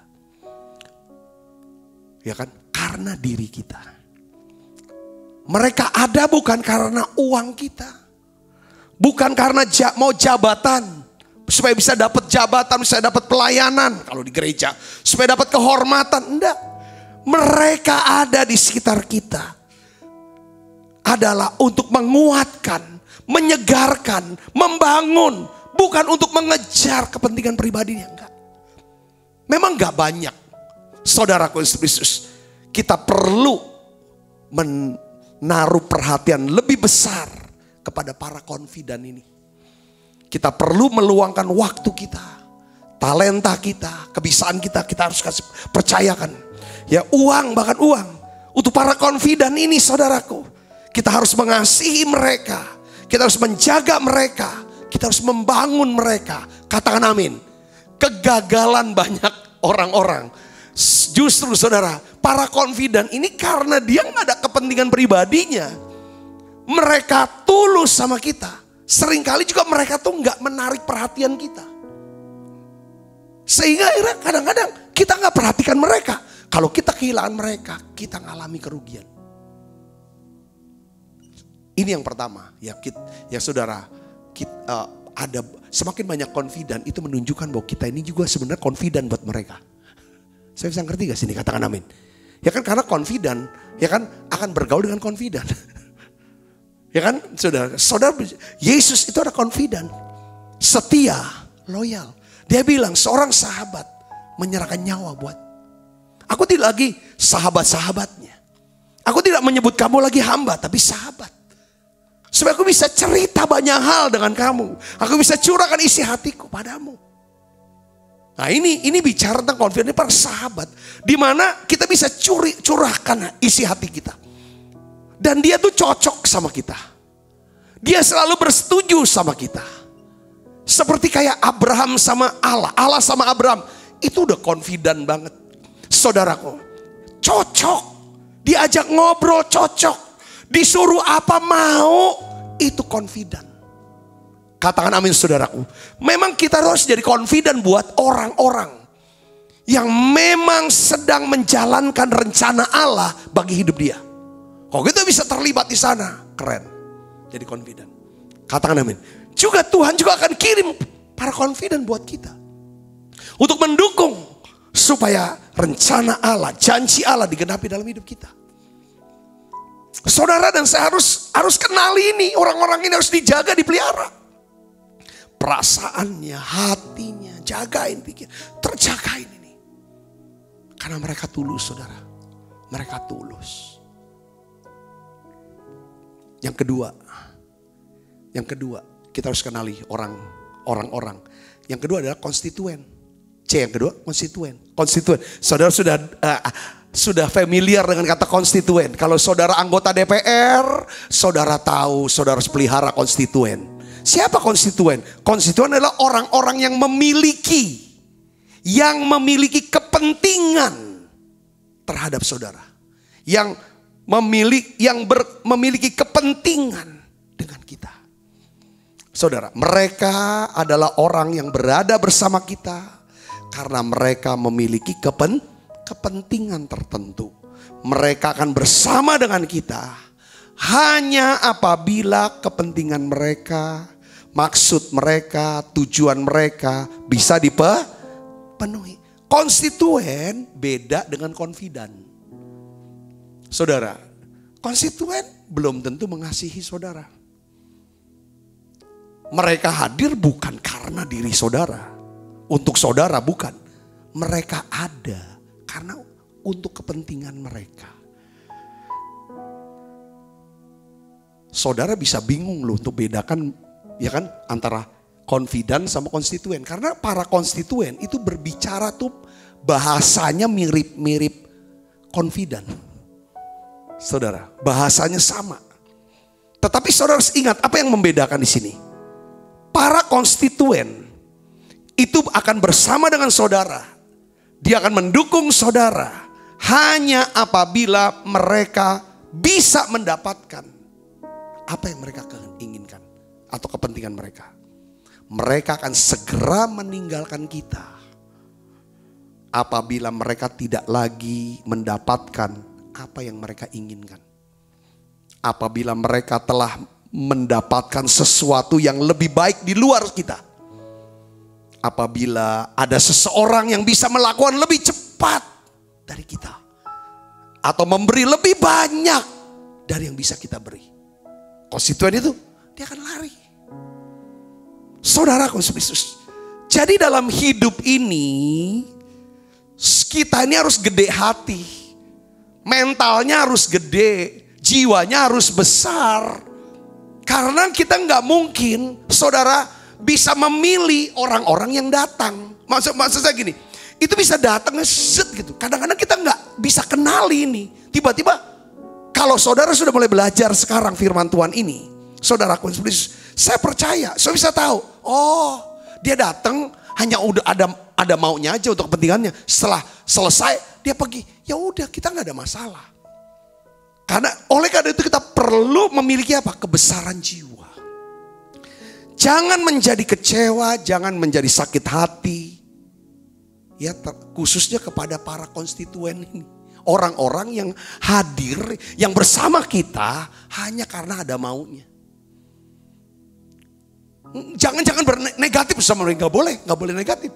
Ya kan? Karena diri kita. Mereka ada bukan karena uang kita. Bukan karena mau jabatan. Supaya bisa dapat jabatan, bisa dapat pelayanan. Kalau di gereja. Supaya dapat kehormatan. Enggak. Mereka ada di sekitar kita. Adalah untuk menguatkan, menyegarkan, membangun. Bukan untuk mengejar kepentingan pribadinya. Enggak. Memang enggak banyak. Saudaraku Yesus, kita perlu menaruh perhatian lebih besar kepada para confident ini. Kita perlu meluangkan waktu kita, talenta kita, kebiasaan kita, kita harus kasih percayakan. Ya uang, bahkan uang. Untuk para confident ini saudaraku, kita harus mengasihi mereka. Kita harus menjaga mereka. Kita harus membangun mereka. Katakan amin. Kegagalan banyak orang-orang. Justru saudara, para confident ini karena dia gak ada kepentingan pribadinya. Mereka tulus sama kita. Seringkali juga mereka tuh gak menarik perhatian kita. Sehingga akhirnya kadang-kadang kita gak perhatikan mereka. Kalau kita kehilangan mereka, kita ngalami kerugian. Ini yang pertama. Ya saudara, ada semakin banyak confident itu menunjukkan bahwa kita ini juga sebenarnya confident buat mereka. Saya bisa ngerti gak sini? Katakan amin. Ya kan, karena confident, ya kan akan bergaul dengan confident. Ya kan, saudara, Yesus itu ada confident, setia, loyal. Dia bilang seorang sahabat menyerahkan nyawa buat. Aku tidak lagi sahabat-sahabatnya. Aku tidak menyebut kamu lagi hamba, tapi sahabat. Supaya aku bisa cerita banyak hal dengan kamu. Aku bisa curahkan isi hatiku padamu. Nah ini bicara tentang confident para sahabat. Di mana kita bisa curahkan isi hati kita. Dan dia tuh cocok sama kita. Dia selalu bersetuju sama kita. Seperti kayak Abraham sama Allah. Allah sama Abraham. Itu udah confident banget. Saudaraku, cocok. Diajak ngobrol cocok. Disuruh apa mau, itu confident. Katakan amin saudaraku. Memang kita harus jadi confident buat orang-orang yang memang sedang menjalankan rencana Allah bagi hidup dia. Kalau kita bisa terlibat di sana, keren. Jadi confident. Katakan amin. Juga Tuhan juga akan kirim para confident buat kita. Untuk mendukung supaya rencana Allah, janji Allah digenapi dalam hidup kita. Saudara dan saya harus kenal ini. Orang-orang ini harus dijaga, dipelihara. Perasaannya, hatinya, jagain, terjagain ini. Karena mereka tulus saudara. Mereka tulus. Yang kedua, kita harus kenali orang-orang. Yang kedua adalah konstituen. Yang kedua, konstituen. Saudara sudah familiar dengan kata konstituen. Kalau saudara anggota DPR, saudara tahu, saudara harus pelihara konstituen. Siapa konstituen? Konstituen adalah orang-orang yang memiliki kepentingan terhadap saudara. Yang memiliki kepentingan dengan kita. Saudara, mereka adalah orang yang berada bersama kita karena mereka memiliki kepentingan tertentu. Mereka akan bersama dengan kita hanya apabila kepentingan mereka, maksud mereka, tujuan mereka bisa dipenuhi. Konstituen beda dengan konfidan. Saudara, konstituen belum tentu mengasihi saudara. Mereka hadir bukan karena diri saudara, untuk saudara bukan. Mereka ada karena untuk kepentingan mereka. Saudara bisa bingung loh untuk bedakan, ya kan, antara konfidan sama konstituen. Karena para konstituen itu berbicara tuh bahasanya mirip-mirip konfidan. Saudara, bahasanya sama. Tetapi saudara harus ingat apa yang membedakan di sini. Para konstituen itu akan bersama dengan saudara. Dia akan mendukung saudara hanya apabila mereka bisa mendapatkan apa yang mereka inginkan atau kepentingan mereka. Mereka akan segera meninggalkan kita apabila mereka tidak lagi mendapatkan apa yang mereka inginkan. Apabila mereka telah mendapatkan sesuatu yang lebih baik di luar kita. Apabila ada seseorang yang bisa melakukan lebih cepat dari kita. Atau memberi lebih banyak dari yang bisa kita beri. Konstituen itu, dia akan lari. Saudara Yesus. Jadi dalam hidup ini, kita ini harus gede hati. Mentalnya harus gede. Jiwanya harus besar. Karena kita nggak mungkin, saudara, bisa memilih orang-orang yang datang. Maksud saya gini, itu bisa datang gitu. Kadang-kadang kita nggak bisa kenali ini. Tiba-tiba, kalau saudara sudah mulai belajar sekarang firman Tuhan ini, saudaraku, saya percaya, saya bisa tahu. Oh, dia datang hanya udah ada maunya aja untuk kepentingannya. Setelah selesai, dia pergi. Ya udah, kita nggak ada masalah. Karena oleh karena itu kita perlu memiliki apa? Kebesaran jiwa. Jangan menjadi kecewa, jangan menjadi sakit hati. Ya, khususnya kepada para konstituen ini. Orang-orang yang hadir, yang bersama kita hanya karena ada maunya. Jangan bernegatif sama mereka, nggak boleh negatif.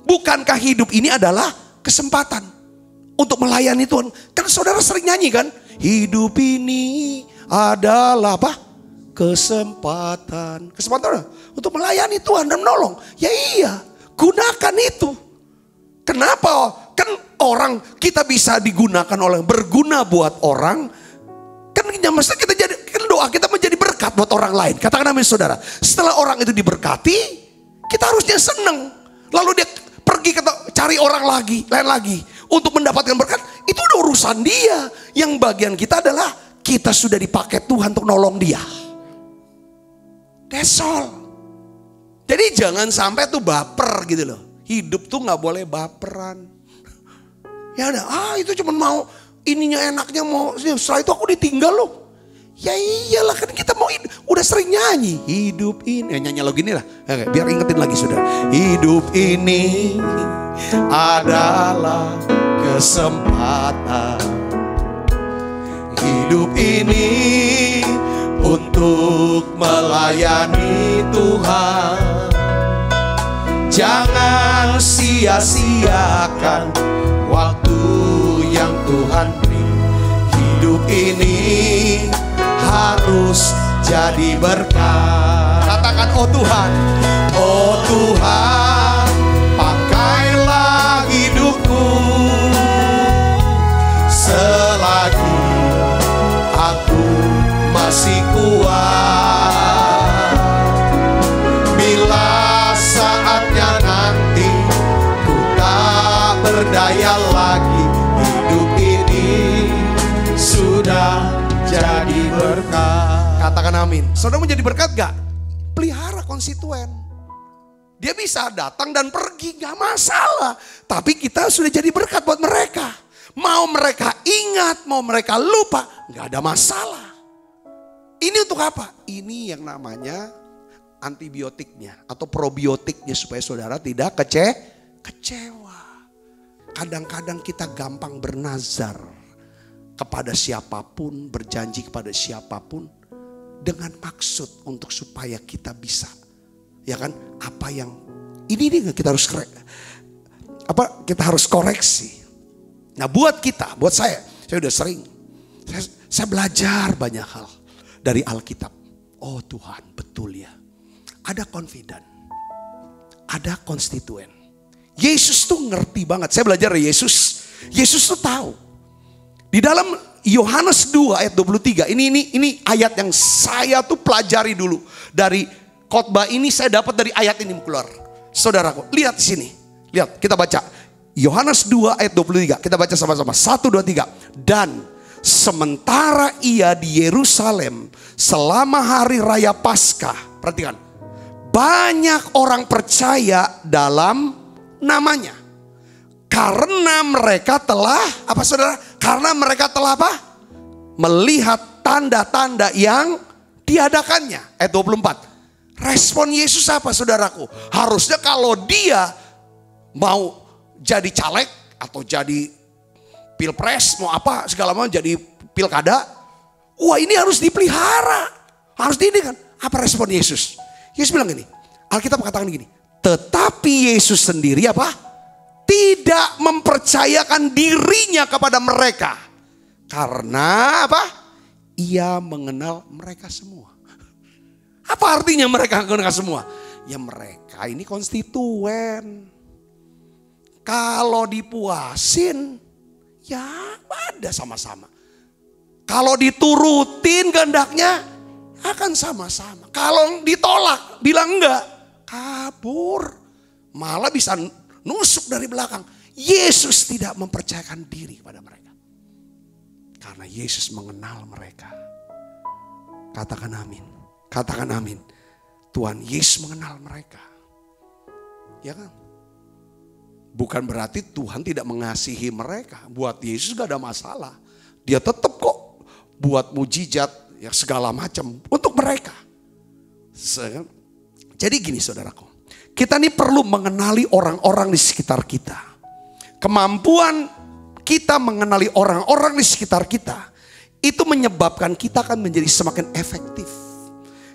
Bukankah hidup ini adalah kesempatan untuk melayani Tuhan? Kan saudara sering nyanyi kan? Hidup ini adalah apa? Kesempatan untuk melayani Tuhan dan menolong. Ya iya, gunakan itu. Kenapa? Kan orang kita bisa digunakan berguna buat orang. Kan mesti kita jadi, kan doa kita menjadi berkat buat orang lain. Katakan amin saudara. Setelah orang itu diberkati, kita harusnya senang. Lalu dia pergi cari orang lain lagi untuk mendapatkan berkat. Itu udah urusan dia. Yang bagian kita adalah kita sudah dipakai Tuhan untuk nolong dia. That's all. Jadi jangan sampai tuh baper gitu loh. Hidup tuh gak boleh baperan. Ya udah, itu cuma mau ininya enaknya mau. Setelah itu aku ditinggal loh. Ya iyalah, kan kita mau udah sering nyanyi. Hidup ini, nyanyi lagu ini lah. Biar ingetin lagi sudah. Hidup ini adalah kesempatan. Hidup ini untuk melayani Tuhan. Jangan sia-siakan waktu yang Tuhan beri. Hidup ini harus jadi berkat. Katakan, oh Tuhan, oh Tuhan, pakailah hidupku selagi aku masih kuat. Bila saatnya nanti ku tak berdaya lagi, hidup ini sudah jadi berkat. Katakan amin. Saudara mau jadi berkat gak? Pelihara konstituen. Dia bisa datang dan pergi, gak masalah. Tapi kita sudah jadi berkat buat mereka. Mau mereka ingat, mau mereka lupa, gak ada masalah. Ini untuk apa? Ini yang namanya antibiotiknya atau probiotiknya supaya saudara tidak kecewa. Kadang-kadang kita gampang bernazar kepada siapapun, berjanji kepada siapapun dengan maksud untuk supaya kita bisa, ya kan? Apa yang ini kita harus kita harus koreksi. Nah, buat saya udah sering, saya belajar banyak hal dari Alkitab. Oh Tuhan, betul ya. Ada confident, ada konstituen. Yesus tuh ngerti banget. Saya belajar dari Yesus. Yesus tuh tahu. Di dalam Yohanes 2 ayat 23. Ini ayat yang saya tuh pelajari dulu. Dari khotbah ini saya dapat dari ayat ini keluar. Saudaraku, lihat di sini. Lihat, kita baca. Yohanes 2 ayat 23. Kita baca sama-sama. 1, 2, 3. Dan sementara ia di Yerusalem selama hari raya Paskah. Perhatikan. Banyak orang percaya dalam namanya. Karena mereka telah, apa saudara? Karena mereka telah apa? Melihat tanda-tanda yang diadakannya. Ayat 24. Respon Yesus apa saudaraku? Harusnya kalau dia mau jadi caleg atau jadi pilpres, mau apa segala macam, jadi pilkada. Wah, ini harus dipelihara. Harus kan? Apa respon Yesus? Yesus bilang gini, Alkitab mengatakan gini, tetapi Yesus sendiri apa? Tidak mempercayakan dirinya kepada mereka. Karena apa? Ia mengenal mereka semua. Apa artinya mereka mengenal semua? Ya mereka ini konstituen. Kalau dipuasin, ya ada sama-sama. Kalau diturutin kehendaknya, akan sama-sama. Kalau ditolak, bilang enggak, kabur. Malah bisa nusuk dari belakang. Yesus tidak mempercayakan diri kepada mereka. Karena Yesus mengenal mereka. Katakan amin. Katakan amin. Tuhan Yesus mengenal mereka. Ya kan? Bukan berarti Tuhan tidak mengasihi mereka. Buat Yesus gak ada masalah. Dia tetap kok buat mujizat, ya segala macam untuk mereka. Jadi gini saudaraku, kita ini perlu mengenali orang-orang di sekitar kita. Kemampuan kita mengenali orang-orang di sekitar kita, itu menyebabkan kita akan menjadi semakin efektif.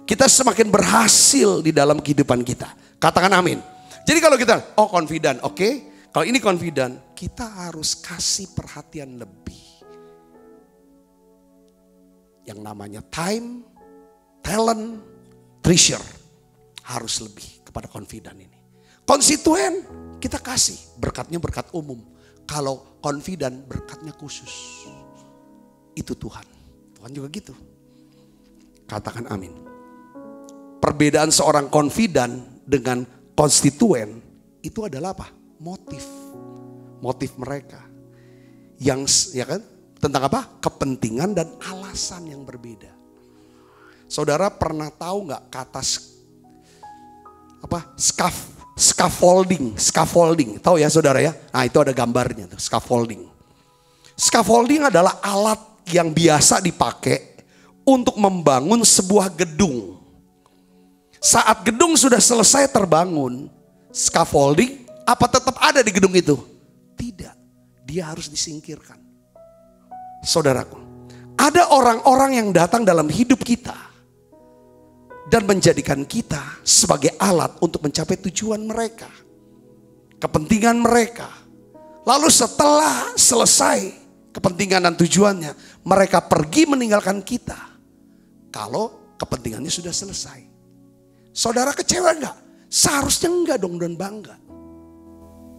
Kita semakin berhasil di dalam kehidupan kita. Katakan amin. Jadi kalau kita, confident, oke. Kalau ini confident, kita harus kasih perhatian lebih. Yang namanya time, talent, treasure. Harus lebih kepada confident ini. Konstituen kita kasih, berkatnya berkat umum. Kalau confident berkatnya khusus. Itu Tuhan. Tuhan juga gitu. Katakan amin. Perbedaan seorang confident dengan konstituen itu adalah apa? Motif. Motif mereka. Yang ya kan? Tentang apa? Kepentingan dan alasan yang berbeda. Saudara pernah tahu nggak kata scaffolding? Tahu ya saudara ya? Nah itu ada gambarnya tuh, scaffolding. Scaffolding adalah alat yang biasa dipakai untuk membangun sebuah gedung. Saat gedung sudah selesai terbangun, scaffolding apa tetap ada di gedung itu? Tidak, dia harus disingkirkan. Saudaraku, ada orang-orang yang datang dalam hidup kita dan menjadikan kita sebagai alat untuk mencapai tujuan mereka, kepentingan mereka. Lalu setelah selesai kepentingan dan tujuannya, mereka pergi meninggalkan kita. Kalau kepentingannya sudah selesai. Saudara kecewa enggak? Seharusnya enggak dong dan bangga.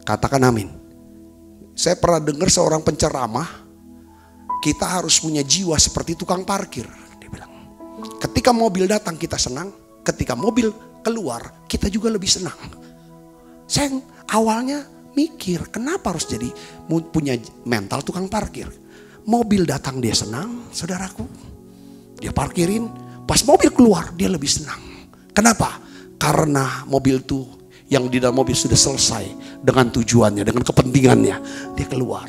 Katakan amin. Saya pernah dengar seorang penceramah, kita harus punya jiwa seperti tukang parkir. Dia bilang, ketika mobil datang kita senang, ketika mobil keluar kita juga lebih senang. Saya awalnya mikir, kenapa harus jadi punya mental tukang parkir? Mobil datang dia senang, saudaraku. Dia parkirin, pas mobil keluar dia lebih senang. Kenapa? Karena mobil itu yang di dalam mobil sudah selesai dengan tujuannya, dengan kepentingannya. Dia keluar.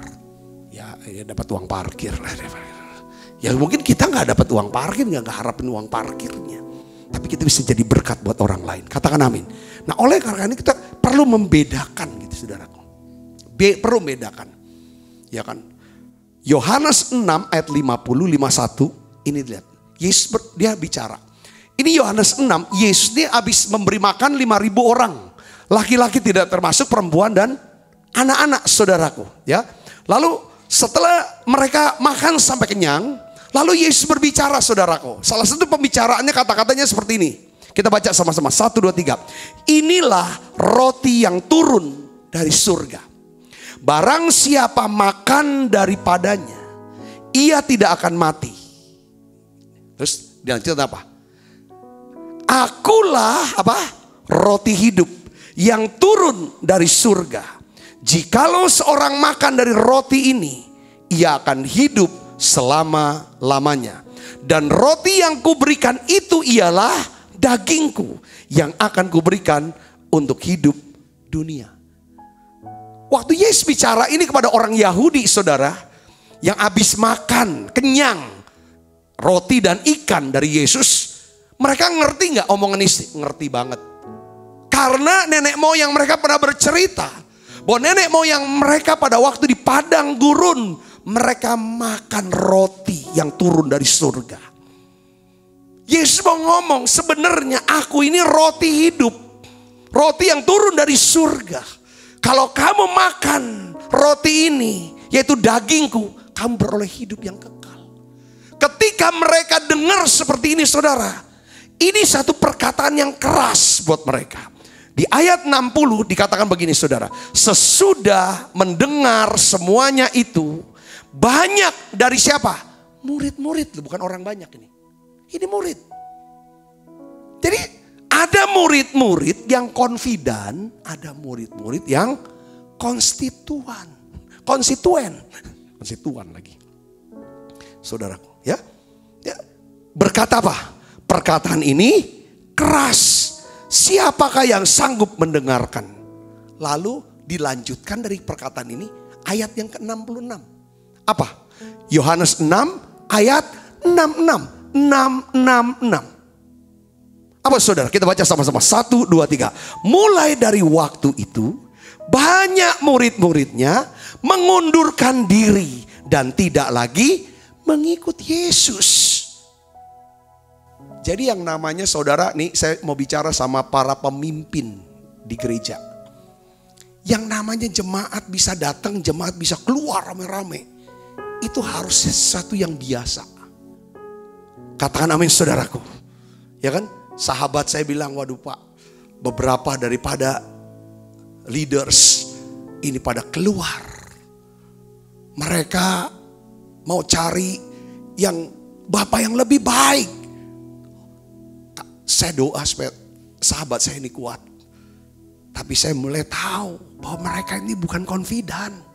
Ya dapat uang parkir. Ya mungkin kita gak dapat uang parkir, gak harapin uang parkirnya. tapi kita bisa jadi berkat buat orang lain. Katakan amin. Nah, oleh karena ini kita perlu membedakan gitu, saudaraku. Perlu membedakan. Ya kan? Yohanes 6 ayat 50, 51. Ini lihat. Yesus dia bicara. Ini Yohanes 6, Yesus dia habis memberi makan 5.000 orang. Laki-laki tidak termasuk, perempuan dan anak-anak, saudaraku. Ya. Lalu setelah mereka makan sampai kenyang, lalu Yesus berbicara, saudaraku. Salah satu pembicaraannya kata-katanya seperti ini. Kita baca sama-sama. 1, 2, 3. Inilah roti yang turun dari surga. Barang siapa makan daripadanya, ia tidak akan mati. Terus dilanjut apa? Akulah apa? Roti hidup yang turun dari surga. Jikalau seorang makan dari roti ini, ia akan hidup selama-lamanya. Dan roti yang kuberikan itu ialah dagingku yang akan kuberikan untuk hidup dunia. Waktu Yesus bicara ini kepada orang Yahudi, saudara, yang habis makan kenyang roti dan ikan dari Yesus, mereka ngerti gak omongan ini? Ngerti banget. Karena nenek moyang mereka pernah bercerita bahwa nenek moyang mereka pada waktu di padang gurun, mereka makan roti yang turun dari surga. Yesus mau ngomong, sebenarnya aku ini roti hidup. Roti yang turun dari surga. Kalau kamu makan roti ini, yaitu dagingku, kamu beroleh hidup yang kekal. Ketika mereka dengar seperti ini, saudara, ini satu perkataan yang keras buat mereka. Di ayat 60 dikatakan begini, saudara. Sesudah mendengar semuanya itu, banyak dari siapa? Murid-murid, bukan orang banyak ini. Ini murid. Jadi ada murid-murid yang confident, ada murid-murid yang konstituen lagi. Saudaraku, ya. Berkata apa? Perkataan ini keras. Siapakah yang sanggup mendengarkan? Lalu dilanjutkan dari perkataan ini ayat yang ke-66. Apa? Yohanes 6 ayat 66. 666. Apa saudara? Kita baca sama-sama. 1, 2, 3. Mulai dari waktu itu, banyak murid-muridnya mengundurkan diri dan tidak lagi mengikut Yesus. Jadi yang namanya, saudara, nih saya mau bicara sama para pemimpin di gereja. Yang namanya jemaat bisa datang, jemaat bisa keluar rame-rame. Itu harus sesuatu yang biasa. Katakan amin, saudaraku. Ya kan? Sahabat saya bilang, waduh Pak, beberapa daripada leaders ini pada keluar. Mereka mau cari yang bapak yang lebih baik. Saya doa supaya sahabat saya ini kuat. Tapi saya mulai tahu bahwa mereka ini bukan confident.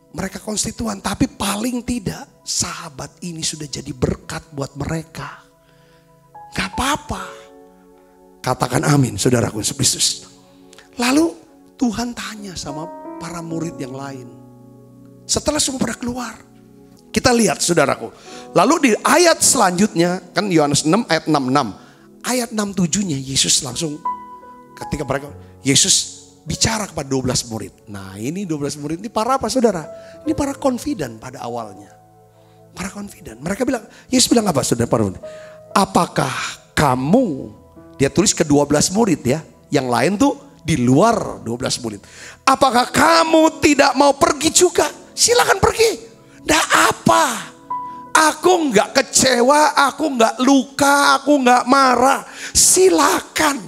Mereka konstituen, tapi paling tidak sahabat ini sudah jadi berkat buat mereka. Gak apa-apa. Katakan amin, saudaraku Yesus. Lalu Tuhan tanya sama para murid yang lain. Setelah semua pada keluar, kita lihat, saudaraku. Lalu di ayat selanjutnya, kan Yohanes 6 ayat 66. Ayat 67-nya Yesus langsung, ketika mereka, Yesus bicara kepada 12 murid. Nah ini 12 murid ini para apa, saudara? Ini para confident pada awalnya. Para confident. Mereka bilang, Yesus bilang apa, saudara? Para murid? Apakah kamu, dia tulis ke 12 murid ya. Yang lain tuh di luar 12 murid. Apakah kamu tidak mau pergi juga? Silakan pergi. Nggak apa. Aku nggak kecewa, aku nggak luka, aku nggak marah. Silakan.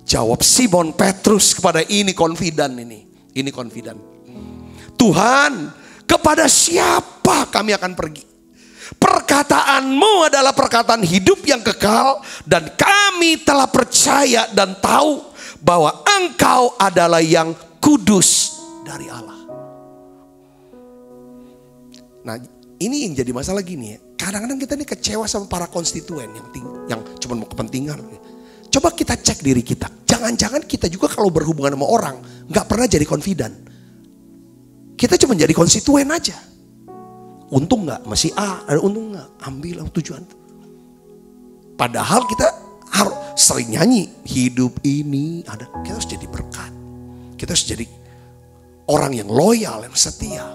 Jawab Simon Petrus kepada ini confident ini. Ini confident. Tuhan, kepada siapa kami akan pergi? Perkataanmu adalah perkataan hidup yang kekal. Dan kami telah percaya dan tahu bahwa engkau adalah yang kudus dari Allah. Nah ini yang jadi masalah gini ya. Kadang-kadang kita ini kecewa sama para konstituen yang cuma mau kepentingan. Coba kita cek diri kita. Jangan-jangan kita juga kalau berhubungan sama orang gak pernah jadi confident. Kita cuma jadi konstituen aja. Untung gak? Masih A, ada untung gak? Ambil tujuan. Padahal kita harus sering nyanyi, hidup ini ada. Kita harus jadi berkat. Kita harus jadi orang yang loyal, yang setia.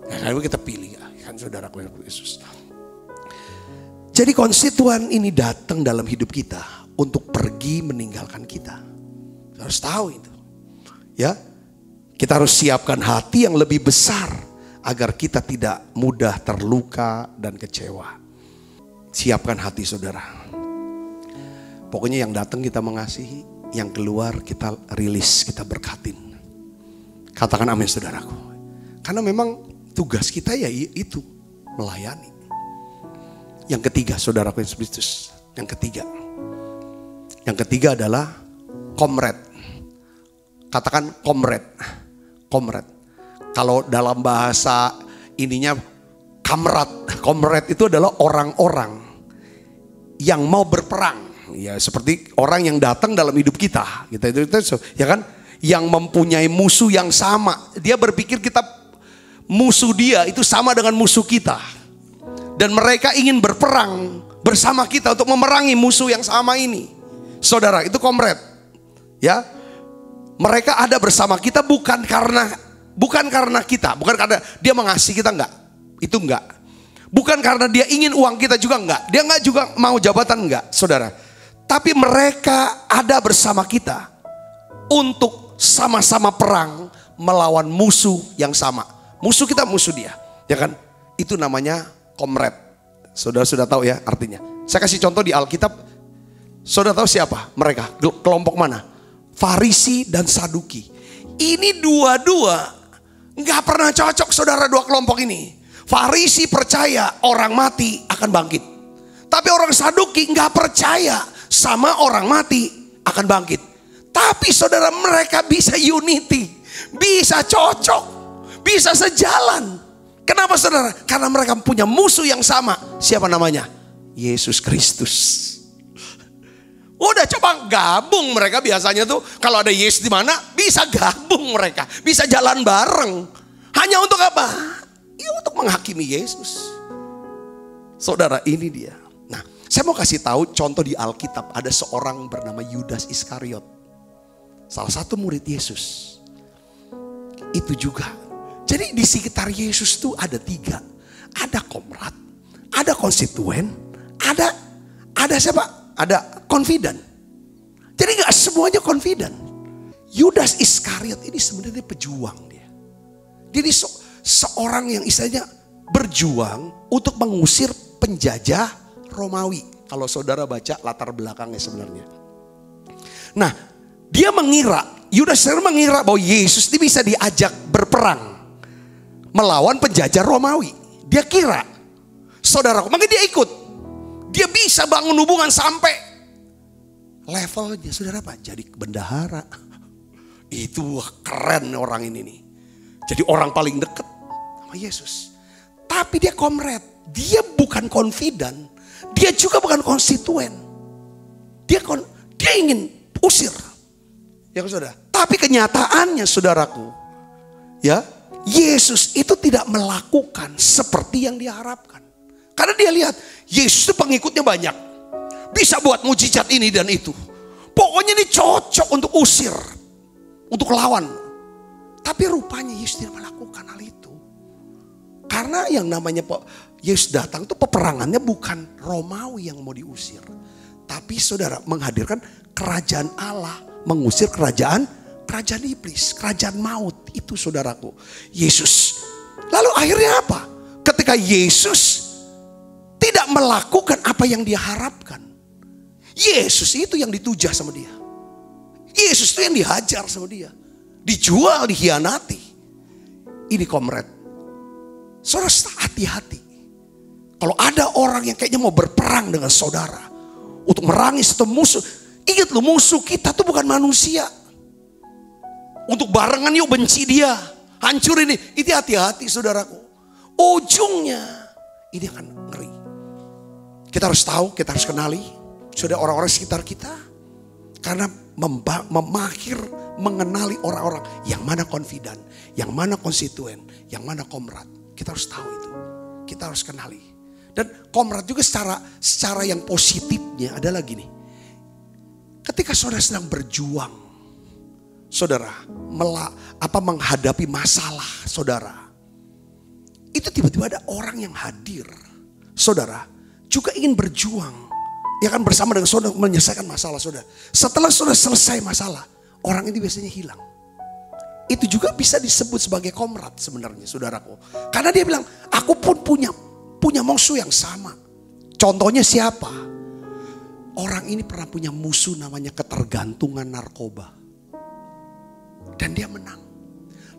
Nah, lalu kita pilih kan saudaraku yang Yesus. Jadi konstituen ini datang dalam hidup kita untuk pergi meninggalkan kita. Kita harus tahu itu. Ya, kita harus siapkan hati yang lebih besar agar kita tidak mudah terluka dan kecewa. Siapkan hati saudara. Pokoknya yang datang kita mengasihi, yang keluar kita rilis, kita berkatin. Katakan amin saudaraku. Karena memang tugas kita ya itu, melayani. Yang ketiga saudaraku Yesus Kristus. Yang ketiga adalah komred. Katakan komred. Komred. Kalau dalam bahasa ininya kamrat. Komred itu adalah orang-orang yang mau berperang. Ya seperti orang yang datang dalam hidup kita. Kita itu ya kan, yang mempunyai musuh yang sama. Dia berpikir kita musuh dia itu sama dengan musuh kita. Dan mereka ingin berperang bersama kita untuk memerangi musuh yang sama ini. Saudara, itu komred. Ya. Mereka ada bersama kita bukan karena kita, bukan karena dia mengasihi kita, enggak. Itu enggak. Bukan karena dia ingin uang kita juga, enggak. Dia enggak juga mau jabatan, enggak, saudara. Tapi mereka ada bersama kita untuk sama-sama perang melawan musuh yang sama. Musuh kita, musuh dia. Ya kan? Itu namanya komred. Saudara sudah tahu ya artinya. Saya kasih contoh di Alkitab. Saudara tahu siapa mereka? Kelompok mana? Farisi dan Saduki. Ini dua-dua nggak pernah cocok saudara, dua kelompok ini. Farisi percaya orang mati akan bangkit. Tapi orang Saduki nggak percaya sama orang mati akan bangkit. Tapi saudara, mereka bisa unity. Bisa cocok. Bisa sejalan. Kenapa saudara? Karena mereka punya musuh yang sama. Siapa namanya? Yesus Kristus. Udah coba gabung mereka biasanya tuh. Kalau ada Yesus di mana, bisa gabung mereka. Bisa jalan bareng. Hanya untuk apa? Ya untuk menghakimi Yesus. Saudara, ini dia. Nah, saya mau kasih tahu contoh di Alkitab. Ada seorang bernama Yudas Iskariot. Salah satu murid Yesus. Itu juga. Jadi di sekitar Yesus tuh ada tiga. Ada komrat, ada konstituen, ada siapa? Ada confident. Jadi gak semuanya confident. Yudas Iskariot ini sebenarnya pejuang dia. Jadi seorang yang istilahnya berjuang untuk mengusir penjajah Romawi. Kalau saudara baca latar belakangnya sebenarnya. Nah, dia mengira, Yudas mengira bahwa Yesus ini bisa diajak berperang melawan penjajah Romawi. Dia kira, saudaraku, makanya dia ikut. Dia bisa bangun hubungan sampai levelnya, saudara apa? Jadi bendahara. Itu keren orang ini nih. Jadi orang paling dekat sama Yesus. Tapi dia komred. Dia bukan confident. Dia juga bukan konstituen. Dia ingin usir. Ya saudara. Tapi kenyataannya saudaraku, ya, Yesus itu tidak melakukan seperti yang diharapkan. Karena dia lihat, Yesus itu pengikutnya banyak. Bisa buat mujizat ini dan itu. Pokoknya ini cocok untuk usir. Untuk lawan. Tapi rupanya Yesus tidak melakukan hal itu. Karena yang namanya Yesus datang itu peperangannya bukan Romawi yang mau diusir. Tapi saudara, menghadirkan kerajaan Allah. Mengusir kerajaan iblis, kerajaan maut. Itu saudaraku, Yesus. Lalu akhirnya apa? Ketika Yesus tidak melakukan apa yang dia harapkan, Yesus itu yang dituja sama dia. Yesus itu yang dihajar sama dia. Dijual, dikhianati. Ini komred. Saudara, hati-hati. Kalau ada orang yang kayaknya mau berperang dengan saudara untuk merangi satu musuh, ingat loh, musuh kita tuh bukan manusia. Untuk barengan yuk benci dia, hancur ini. Itu hati-hati saudaraku. Ujungnya ini akan ngeri. Kita harus tahu, kita harus kenali sudah orang-orang sekitar kita. Karena memahir mengenali orang-orang yang mana confident, yang mana konstituen, yang mana komrad. Kita harus tahu itu. Kita harus kenali. Dan komrad juga secara yang positifnya adalah gini. Ketika saudara sedang berjuang, saudara menghadapi masalah saudara, itu tiba-tiba ada orang yang hadir, saudara juga ingin berjuang, ya kan, bersama dengan saudara menyelesaikan masalah saudara. Setelah saudara selesai masalah, orang ini biasanya hilang. Itu juga bisa disebut sebagai komrad sebenarnya, saudaraku. Karena dia bilang, aku pun punya musuh yang sama. Contohnya siapa? Orang ini pernah punya musuh namanya ketergantungan narkoba. Dan dia menang.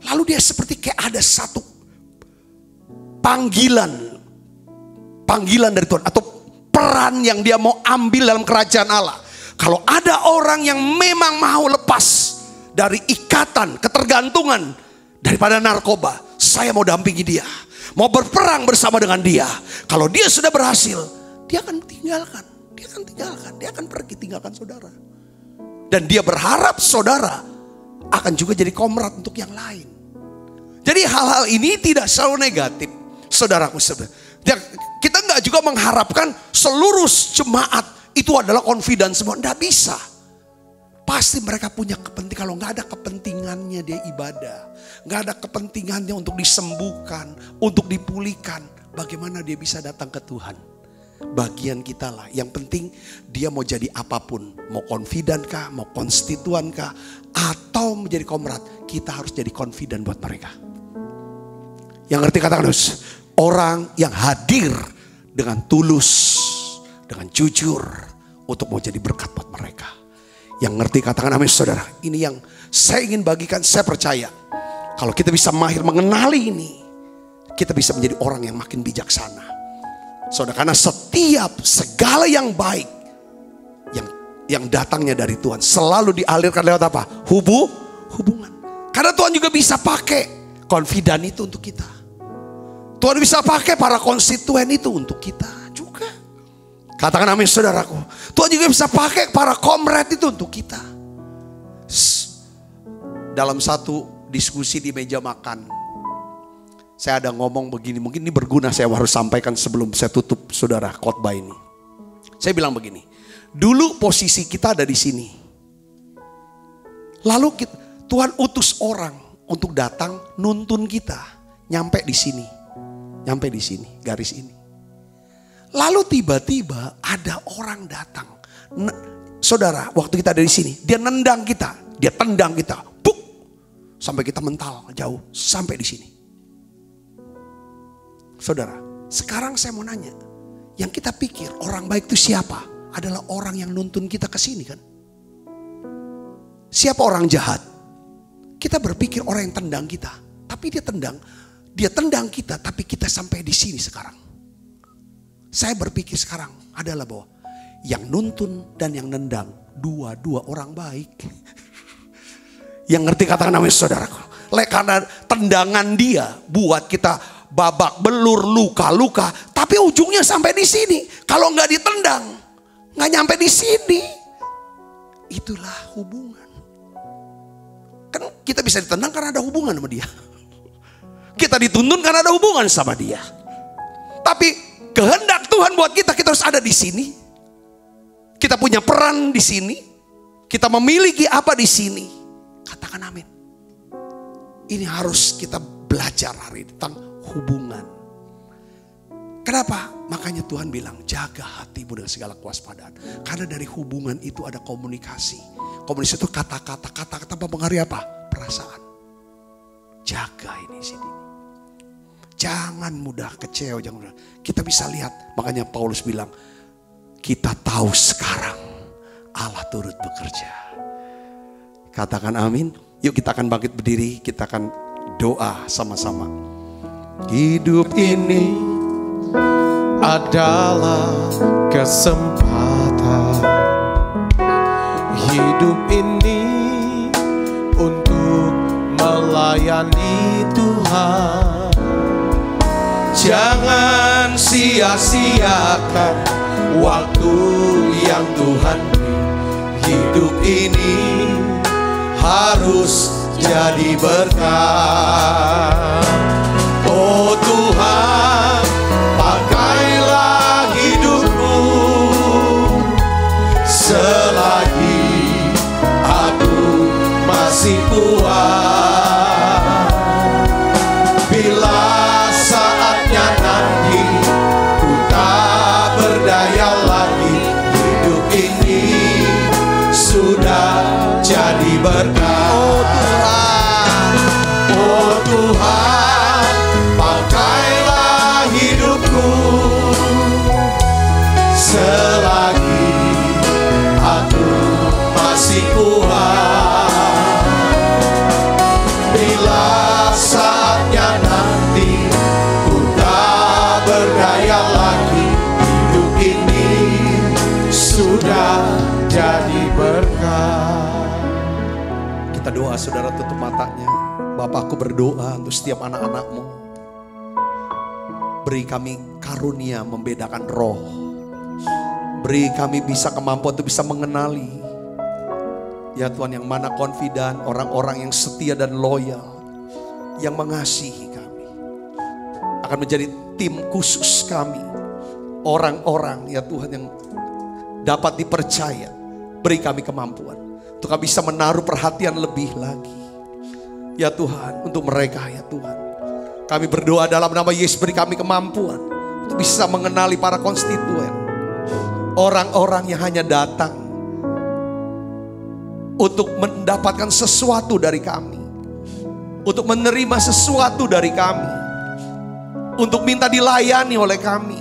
Lalu dia seperti kayak ada satu panggilan dari Tuhan. Atau peran yang dia mau ambil dalam kerajaan Allah. Kalau ada orang yang memang mau lepas dari ikatan, ketergantungan daripada narkoba, saya mau dampingi dia. Mau berperang bersama dengan dia. Kalau dia sudah berhasil, dia akan tinggalkan. Dia akan pergi tinggalkan saudara. Dan dia berharap saudara akan juga jadi komrad untuk yang lain. Jadi hal-hal ini tidak selalu negatif, saudaraku. Kita nggak juga mengharapkan seluruh jemaat itu adalah confident semua. Nggak bisa. Pasti mereka punya kepentingan. Kalau nggak ada kepentingannya dia ibadah, nggak ada kepentingannya untuk disembuhkan, untuk dipulihkan, bagaimana dia bisa datang ke Tuhan? Bagian kita lah. Yang penting dia mau jadi apapun, mau confident kah, mau konstituen kah, atau menjadi komrad, kita harus jadi confident buat mereka. Yang ngerti katakan harus orang yang hadir dengan tulus, dengan jujur untuk mau jadi berkat buat mereka. Yang ngerti katakan amin saudara. Ini yang saya ingin bagikan. Saya percaya kalau kita bisa mahir mengenali ini, kita bisa menjadi orang yang makin bijaksana. Saudara, karena segala yang baik yang datangnya dari Tuhan selalu dialirkan lewat apa? Hubungan. Karena Tuhan juga bisa pakai confident itu untuk kita. Tuhan bisa pakai para konstituen itu untuk kita juga. Katakan amin saudaraku. Tuhan juga bisa pakai para komrad itu untuk kita. Dalam satu diskusi di meja makan, saya ada ngomong begini, mungkin ini berguna saya harus sampaikan sebelum saya tutup saudara khotbah ini. Saya bilang begini, dulu posisi kita ada di sini. Lalu Tuhan utus orang untuk datang nuntun kita, nyampe di sini, garis ini. Lalu tiba-tiba ada orang datang. Saudara, waktu kita ada di sini, dia nendang kita, dia tendang kita, buk, sampai kita mental jauh, sampai di sini. Saudara, sekarang saya mau nanya, yang kita pikir orang baik itu siapa? Adalah orang yang nuntun kita ke sini kan? Siapa orang jahat? Kita berpikir orang yang tendang kita, tapi dia tendang kita, tapi kita sampai di sini sekarang. Saya berpikir sekarang adalah bahwa yang nuntun dan yang nendang dua-dua orang baik. Yang ngerti katakan namanya saudaraku. Karena tendangan dia buat kita babak belur, luka-luka, tapi ujungnya sampai di sini. Kalau nggak ditendang, nggak nyampe di sini. Itulah hubungan. Kan kita bisa ditendang karena ada hubungan sama dia. Kita dituntun karena ada hubungan sama dia. Tapi kehendak Tuhan buat kita harus ada di sini. Kita punya peran di sini. Kita memiliki apa di sini. Katakan amin. Ini harus kita belajar hari ini tentang hubungan. Kenapa? Makanya Tuhan bilang jaga hatimu dengan segala kewaspadaan. Karena dari hubungan itu ada komunikasi. Komunikasi itu kata-kata mempengaruhi apa? Perasaan. Jaga ini sini. Jangan mudah kecewa, jangan mudah. Kita bisa lihat, makanya Paulus bilang, kita tahu sekarang Allah turut bekerja. Katakan amin. Yuk kita akan bangkit berdiri, kita akan doa sama-sama. Hidup ini adalah kesempatan. Hidup ini untuk melayani Tuhan. Jangan sia-siakan waktu yang Tuhan beri. Hidup ini harus jadi berkat. Oh Tuhan, pakailah selagi aku masih kuat. Bila saatnya nanti ku tak berdaya lagi, hidup ini sudah jadi berkah. Oh Tuhan, oh Tuhan, pakailah hidupku selagi aku masih kuat. Bila saatnya nanti ku tak berdaya lagi, hidup ini sudah jadi berkah. Kita doa, saudara, tutup matanya. Bapakku berdoa untuk setiap anak-anak-Mu. Beri kami karunia membedakan roh. Beri kami bisa kemampuan untuk bisa mengenali, ya Tuhan, yang mana confident, orang-orang yang setia dan loyal, yang mengasihi kami. Akan menjadi tim khusus kami. Orang-orang, ya Tuhan, yang dapat dipercaya. Beri kami kemampuan untuk kami bisa menaruh perhatian lebih lagi, ya Tuhan, untuk mereka, ya Tuhan. Kami berdoa dalam nama Yesus, beri kami kemampuan untuk bisa mengenali para konstituen. Orang-orang yang hanya datang untuk mendapatkan sesuatu dari kami, untuk menerima sesuatu dari kami, untuk minta dilayani oleh kami.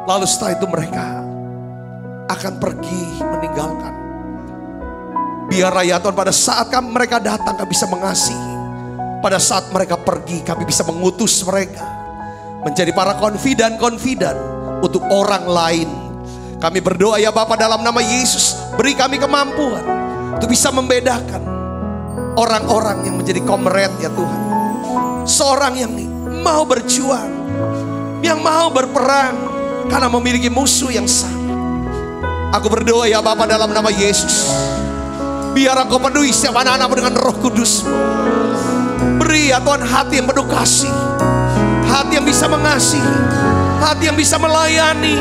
Lalu setelah itu mereka akan pergi meninggalkan. Biarlah ya Tuhan, pada saat mereka datang kami bisa mengasihi. Pada saat mereka pergi kami bisa mengutus mereka menjadi para confident untuk orang lain. Kami berdoa ya Bapa, dalam nama Yesus, beri kami kemampuan untuk bisa membedakan orang-orang yang menjadi comrade, ya Tuhan. Seorang yang mau berjuang, yang mau berperang karena memiliki musuh yang sama. Aku berdoa ya Bapa, dalam nama Yesus, biar Engkau penuhi setiap anak-anak dengan Roh Kudus. Beri ya Tuhan hati yang penuh kasih, hati yang bisa mengasihi, hati yang bisa melayani,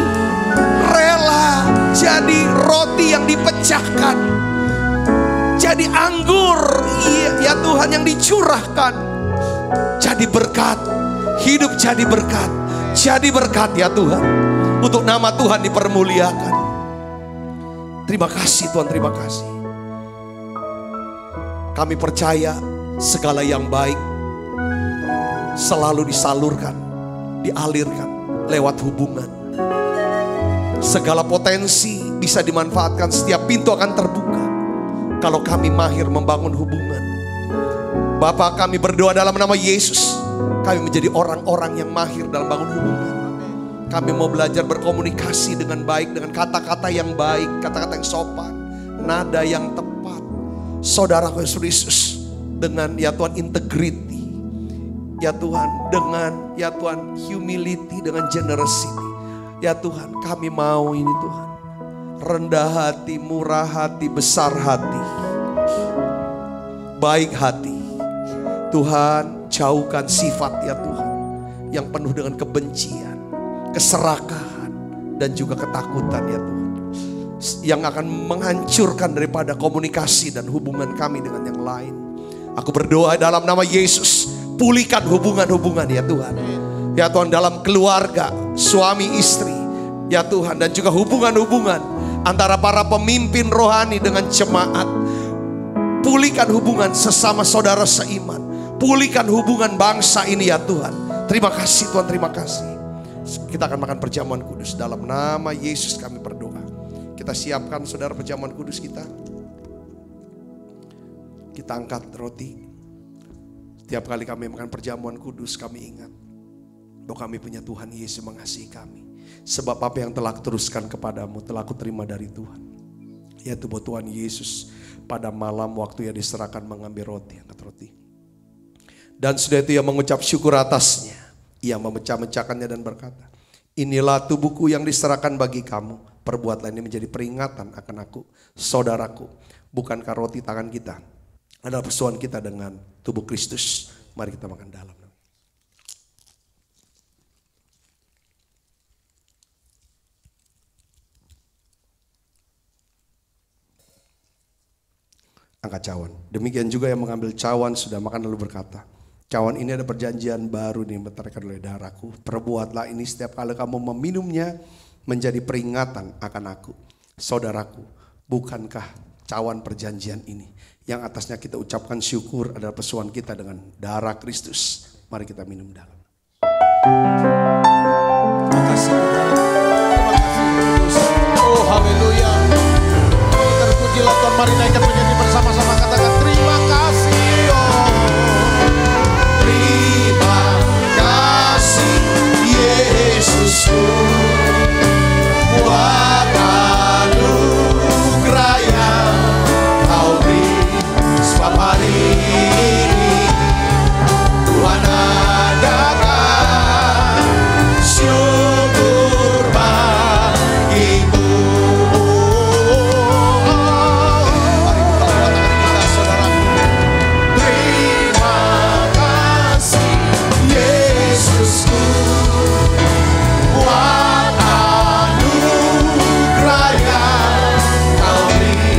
rela jadi roti yang dipecahkan, jadi anggur ya Tuhan yang dicurahkan, jadi berkat, hidup jadi berkat ya Tuhan, untuk nama Tuhan dipermuliakan. Terima kasih Tuhan, terima kasih. Kami percaya segala yang baik selalu disalurkan, dialirkan lewat hubungan. Segala potensi bisa dimanfaatkan, setiap pintu akan terbuka kalau kami mahir membangun hubungan. Bapa, kami berdoa dalam nama Yesus, kami menjadi orang-orang yang mahir dalam bangun hubungan. Kami mau belajar berkomunikasi dengan baik, dengan kata-kata yang baik, kata-kata yang sopan, nada yang tepat. Saudaraku Yesus, dengan ya Tuhan integrity, ya Tuhan, dengan ya Tuhan humility, dengan generosity. Ya Tuhan, kami mau ini Tuhan, rendah hati, murah hati, besar hati, baik hati. Tuhan, jauhkan sifat ya Tuhan yang penuh dengan kebencian, keserakahan, dan juga ketakutan ya Tuhan, yang akan menghancurkan daripada komunikasi dan hubungan kami dengan yang lain. Aku berdoa dalam nama Yesus, pulihkan hubungan-hubungan ya Tuhan. Ya Tuhan, dalam keluarga, suami istri, ya Tuhan, dan juga hubungan-hubungan antara para pemimpin rohani dengan jemaat. Pulihkan hubungan sesama saudara seiman. Pulihkan hubungan bangsa ini ya Tuhan. Terima kasih Tuhan, terima kasih. Kita akan makan perjamuan kudus. Dalam nama Yesus kami berdoa. Kita siapkan saudara perjamuan kudus kita. Kita angkat roti. Setiap kali kami makan perjamuan kudus, kami ingat bahwa kami punya Tuhan Yesus mengasihi kami. Sebab apa yang telah kuteruskan kepadamu telah kuterima dari Tuhan, yaitu bahwa Tuhan Yesus pada malam waktu ia diserahkan mengambil roti, angkat roti. Dan sudah itu ia mengucap syukur atasnya. Ia memecah-mecahkannya dan berkata, inilah tubuhku yang diserahkan bagi kamu. Perbuatlah ini menjadi peringatan akan aku, saudaraku. Bukankah roti tangan kita adalah persoalan kita dengan tubuh Kristus? Mari kita makan dalam. angkat cawan. Demikian juga yang mengambil cawan sudah makan lalu berkata, cawan ini ada perjanjian baru nih dibentarkan oleh darahku. Perbuatlah ini setiap kali kamu meminumnya menjadi peringatan akan aku. Saudaraku, bukankah cawan perjanjian ini yang atasnya kita ucapkan syukur adalah persoalan kita dengan darah Kristus. Mari kita minum dalam. Terima kasih Tuhan. Terima kasih Yesus. Oh haleluya. Terpujilah Tuhan, mari naikkan menyanyi bersama-sama, katakan terima kasih. Oh terima kasih Yesusku, buat anugerah yang kau beri. Sebab hari ini Tuhan adakan syukur bagimu. Mari kita lewatkan kita saudaraku. Terima kasih Yesusku, buat anugerah yang kau beri.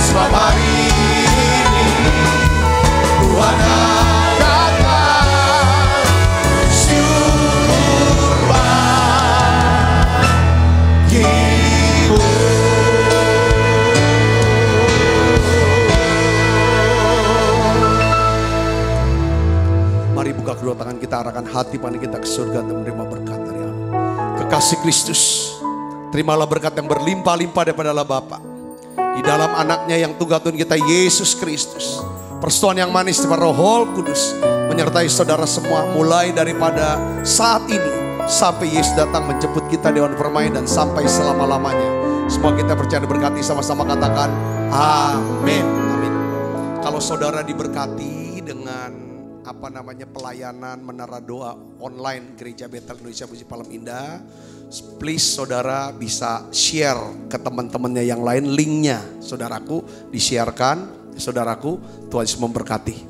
Sebab hari ini Tuhan adakan syukur bagimu. Mari buka kedua tangan kita, arahkan hati pandang kita ke surga untuk menerima berkat dari Allah. Kekasih Kristus, terimalah berkat yang berlimpah-limpah daripada Allah Bapa di dalam anaknya yang tunggal Tuhan kita Yesus Kristus. Persekutuan yang manis daripada Roh Kudus menyertai saudara semua mulai daripada saat ini sampai Yesus datang menjemput kita di dewan permai dan sampai selama-lamanya. Semua kita percaya diberkati, sama-sama katakan amin. Amin. Kalau saudara diberkati dengan pelayanan menara doa online Gereja Betel Indonesia Musi Palem Indah, please saudara bisa share ke teman-temannya yang lain linknya. Saudaraku, di-sharekan. Saudaraku, Tuhan Yesus memberkati.